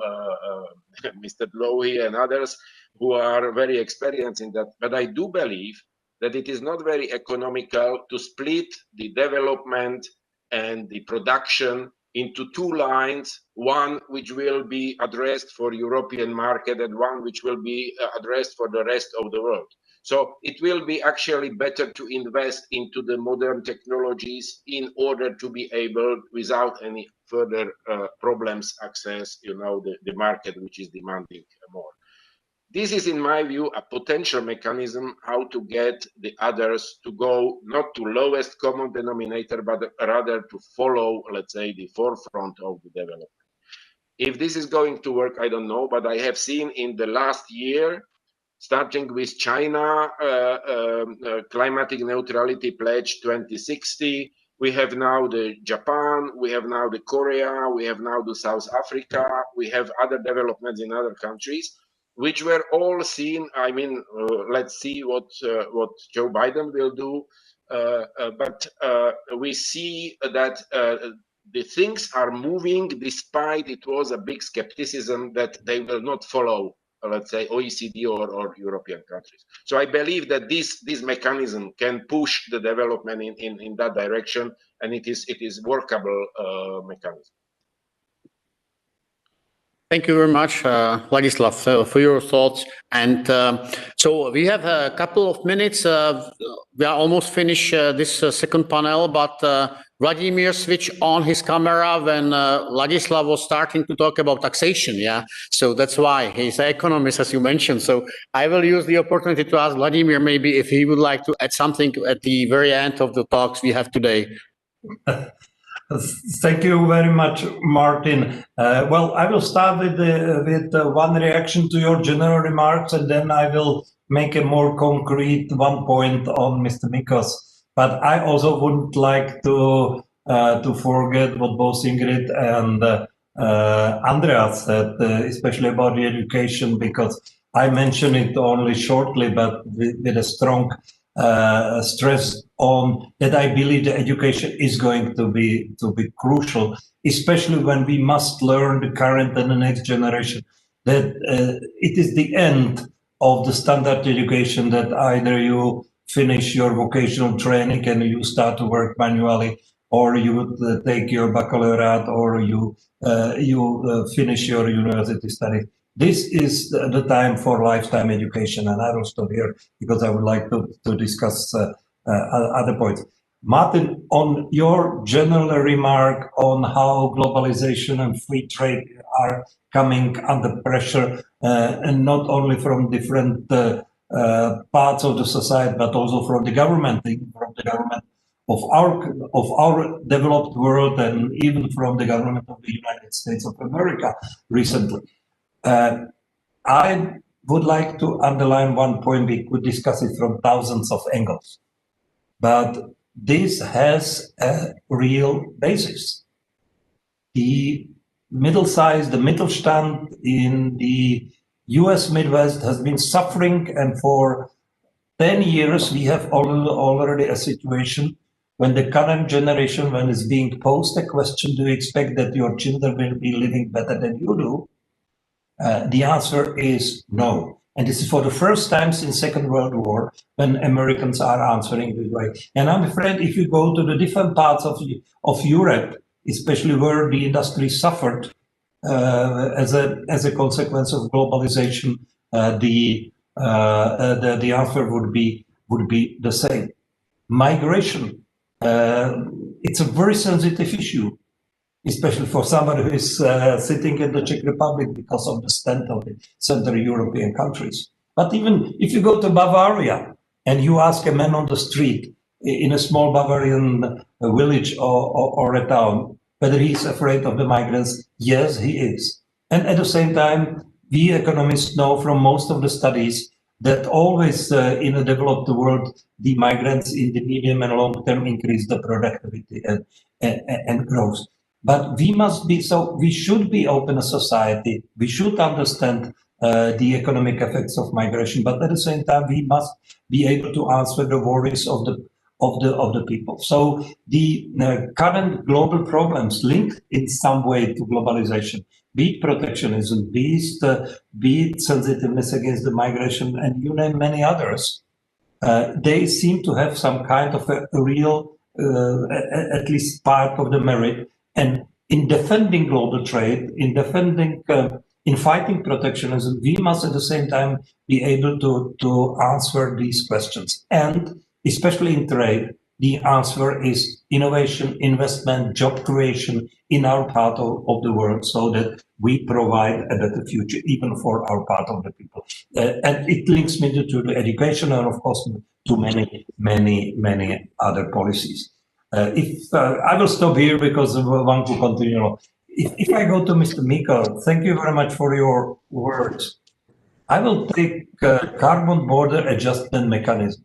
Mr. Blowy and others who are very experienced in that. But I do believe that it is not very economical to split the development and the production into two lines, one which will be addressed for European market and one which will be addressed for the rest of the world. So it will be actually better to invest into the modern technologies in order to be able, without any further problems, access, the market which is demanding more. This is, in my view, a potential mechanism how to get the others to go not to lowest common denominator, but rather to follow, let's say, the forefront of the development. If this is going to work, I don't know, but I have seen in the last year, starting with China, climatic neutrality pledge 2060, we have now the Japan, we have now the Korea, we have now the South Africa, we have other developments in other countries, which were all seen. I mean, let's see what Joe Biden will do, but we see that the things are moving, despite it was a big skepticism that they will not follow, let's say, OECD or European countries. So I believe that this mechanism can push the development in that direction, and it is workable mechanism. Thank you very much, Ladislav, for your thoughts. And so we have a couple of minutes. We are almost finished this second panel, but Vladimir switched on his camera when Ladislav was starting to talk about taxation. Yeah, so that's why he's an economist, as you mentioned. So I will use the opportunity to ask Vladimir maybe if he would like to add something at the very end of the talks we have today. Thank you very much, Martin. Well, I will start with one reaction to your general remarks, and then I will make a more concrete one point on Mr. Mikos. But I also wouldn't like to forget what both Ingrid and Andreas said, especially about the education, because I mentioned it only shortly, but with a strong stress on that. I believe the education is going to be crucial, especially when we must learn the current and the next generation that it is the end of the standard education, that either you finish your vocational training and you start to work manually, or you would take your baccalaureate, or you finish your university studies. This is the time for lifetime education, and I will stop here because I would like to discuss other points. Martin, on your general remark on how globalization and free trade are coming under pressure, and not only from different parts of the society, but also from the government of our developed world, and even from the government of the United States of America recently. I would like to underline one point. We could discuss it from thousands of angles, but this has a real basis. The middle-sized, the Mittelstand in the US Midwest has been suffering, and for 10 years we have already a situation when the current generation, when it's being posed a question, do you expect that your children will be living better than you do? The answer is no. And this is for the first time since Second World War when Americans are answering this way. And I'm afraid if you go to the different parts of Europe, especially where the industry suffered as a consequence of globalization, the answer would be the same. Migration, it's a very sensitive issue, especially for somebody who is sitting in the Czech Republic because of the stand of the Central European countries. But even if you go to Bavaria and you ask a man on the street in a small Bavarian village or a town whether he's afraid of the migrants, yes, he is. And at the same time, we economists know from most of the studies that always in a developed world, the migrants in the medium and long term increase the productivity and growth. But we should be open as society. We should understand the economic effects of migration, but at the same time, we must be able to answer the worries of the people. So the current global problems linked in some way to globalization, be it protectionism, be it sensitiveness against the migration, and you name many others, they seem to have some kind of a real, at least part of the merit. And in defending global trade, in defending, in fighting protectionism, we must at the same time be able to answer these questions. And especially in trade, the answer is innovation, investment, job creation in our part of the world, so that we provide a better future, even for our part of the people. And it links me to the education and, of course, to many other policies. If I will stop here because I want to continue. If I go to Mr. Mikkel, thank you very much for your words. I will take carbon border adjustment mechanism.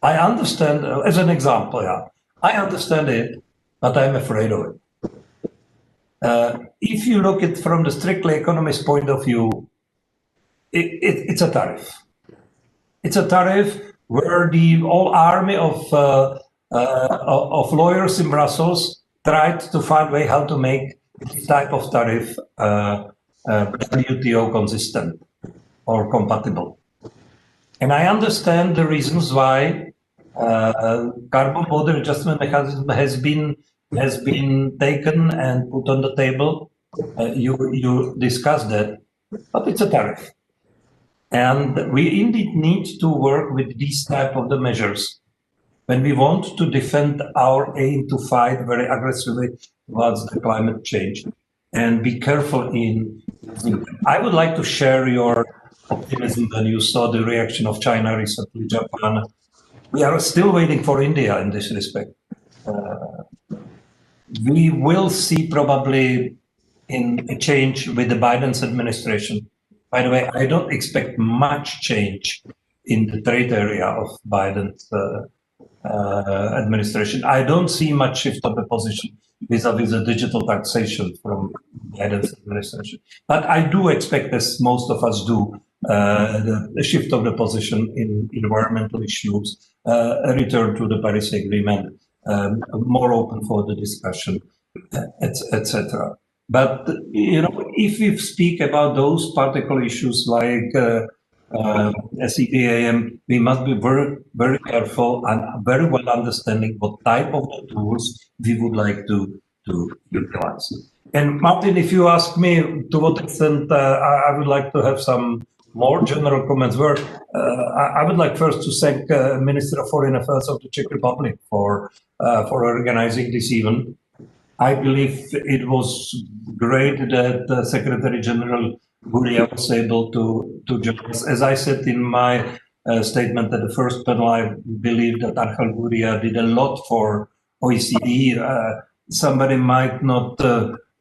I understand, as an example, yeah, I understand it, but I'm afraid of it. If you look at it from the strictly economist point of view, it's a tariff. It's a tariff where the whole army of lawyers in Brussels tried to find a way how to make this type of tariff WTO consistent or compatible. And I understand the reasons why carbon border adjustment mechanism has been taken and put on the table. You discussed that, but it's a tariff. And we indeed need to work with these type of the measures when we want to defend our aim to fight very aggressively towards the climate change and be careful in. I would like to share your optimism when you saw the reaction of China recently, Japan. We are still waiting for India in this respect. We will see probably in a change with the Biden's administration. By the way, I don't expect much change in the trade area of Biden's administration. I don't see much shift of the position vis-a-vis the digital taxation from Biden's administration. But I do expect, as most of us do, the shift of the position in environmental issues, a return to the Paris Agreement, more open for the discussion, etc. But you know, if we speak about those particular issues like SEPAM, we must be very, very careful and very well understanding what type of the tools we would like to utilize. And Martin, if you ask me to what extent I would like to have some more general comments, where I would like first to thank Minister of Foreign Affairs of the Czech Republic for organizing this event. I believe it was great that Secretary General Guria was able to join us. As I said in my statement at the first panel, I believe that Archel Guria did a lot for OECD. Somebody might not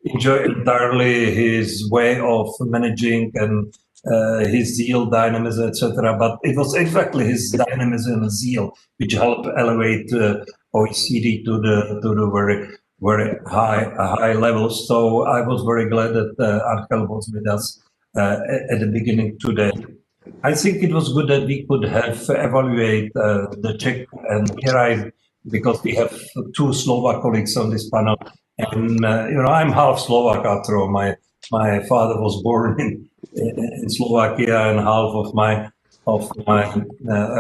enjoy entirely his way of managing and his zeal, dynamism, etc. But it was exactly his dynamism and zeal which helped elevate OECD to the very high levels. So I was very glad that Archel was with us at the beginning today. I think it was good that we could have evaluate the Czech, and here because we have two Slovak colleagues on this panel, and you know, I'm half Slovak after all. My father was born in Slovakia, and half of my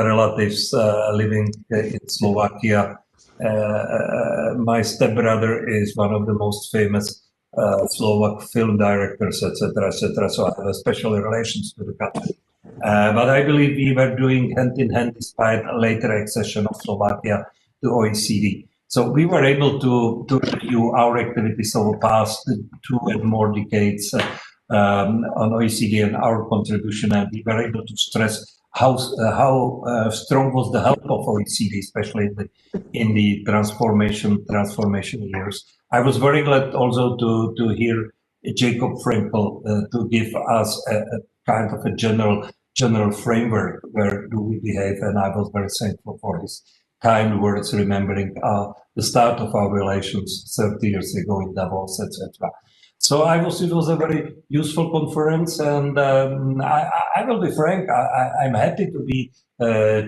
relatives living in Slovakia. My stepbrother is one of the most famous Slovak film directors, etc., etc. So I have a special relations to the country. But I believe we were doing hand in hand despite a later accession of Slovakia to OECD. So we were able to review our activities over past 2 and more decades on OECD and our contribution, and we were able to stress how strong was the help of OECD, especially in the transformation years. I was very glad also to hear Jacobs Franco to give us a kind of a general framework where do we behave, and I was very thankful for his kind words, remembering the start of our relations 30 years ago in Davos, etc. So it was a very useful conference, and I will be frank, I'm happy to be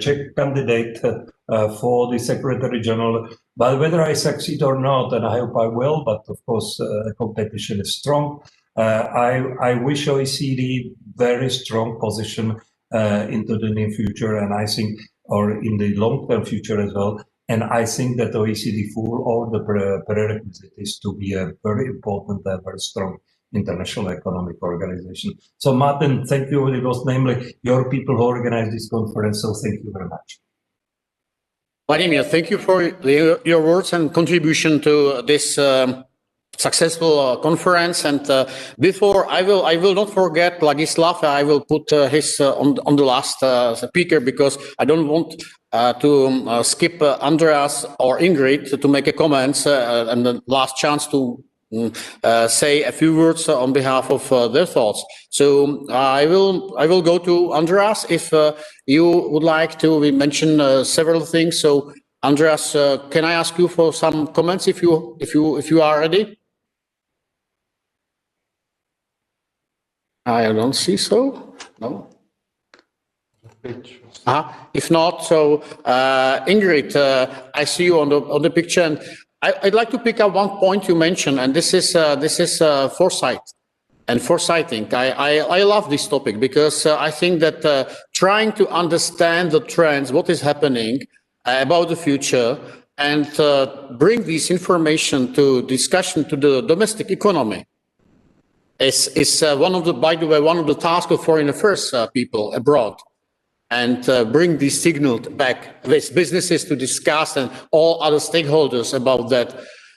Czech candidate for the Secretary General, but whether I succeed or not, and I hope I will, but of course the competition is strong. I wish OECD very strong position into the near future, and I think or in the long-term future as well. And I think that OECD full all the prerequisite is to be a very important and very strong international economic organization. So Martin, thank you. It was namely your people who organized this conference. So thank you very much. Vladimir, thank you for your words and contribution to this successful conference. And before I will not forget Ladislav. I will put his on the last speaker, because I don't want to skip Andreas or Ingrid to make a comments and the last chance to say a few words on behalf of their thoughts. So I will go to Andreas if you would like to mention several things. So Andreas, can I ask you for some comments if you are ready? I don't see so. No. If not, so Ingrid, I see you on the picture, and I'd like to pick up one point you mentioned, and this is foresight and foresighting. I love this topic, because I think that trying to understand the trends, what is happening about the future, and bring this information to discussion to the domestic economy is one of the, by the way, one of the tasks of foreign affairs people abroad. And bring this signal back with businesses to discuss and all other stakeholders about that.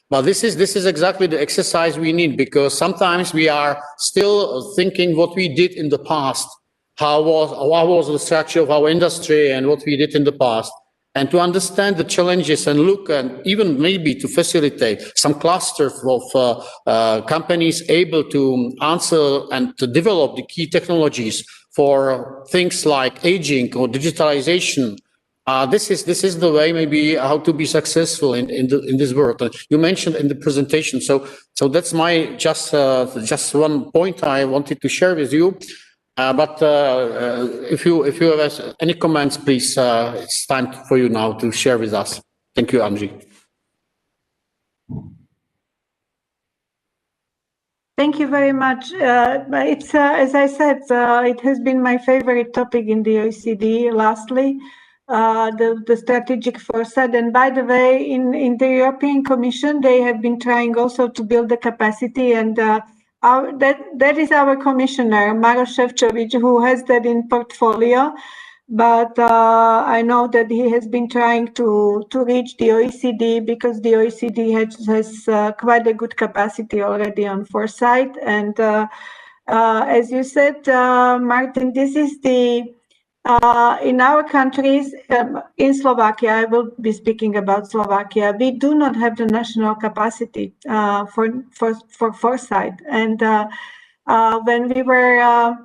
But this is exactly the exercise we need, because sometimes we are still thinking what we did in the past. How was the structure of our industry and what we did in the past. And to understand the challenges and look, and even maybe to facilitate some clusters of companies able to answer and to develop the key technologies for things like aging or digitalization. This is the way maybe how to be successful in this world. You mentioned in the presentation, so that's my just one point I wanted to share with you. But if you have any comments, please, it's time for you now to share with us. Thank you, Angie. Thank you very much. It's as I said, it has been my favorite topic in the OECD. Lastly, the strategic foresight. And by the way, in the European Commission, they have been trying also to build the capacity, and that is our commissioner, Maroš Šefčovič, who has that in portfolio. But I know that he has been trying to reach the OECD, because the OECD has quite a good capacity already on foresight. And as you said, Martin, this is the in our countries, in Slovakia, I will be speaking about Slovakia, we do not have the national capacity for foresight. And when we were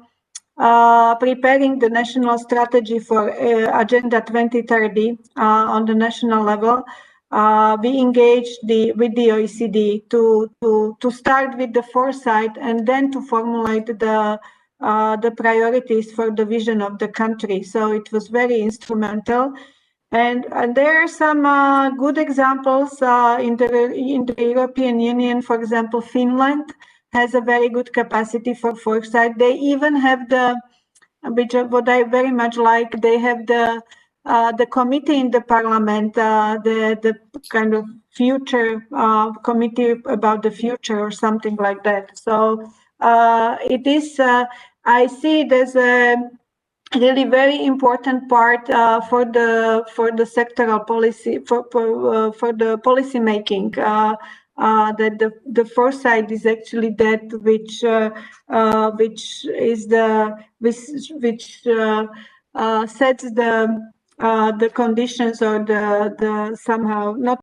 preparing the national strategy for Agenda 2030 on the national level, we engaged with the OECD to start with the foresight, and then to formulate the priorities for the vision of the country. So it was very instrumental. And there are some good examples in the European Union. For example, Finland has a very good capacity for foresight. They even have what I very much like, they have the committee in the parliament, the kind of future committee about the future or something like that. So it is, I see it as a really very important part for the sectoral policy, for the policy making. That the foresight is actually that which is which sets the conditions, or the somehow not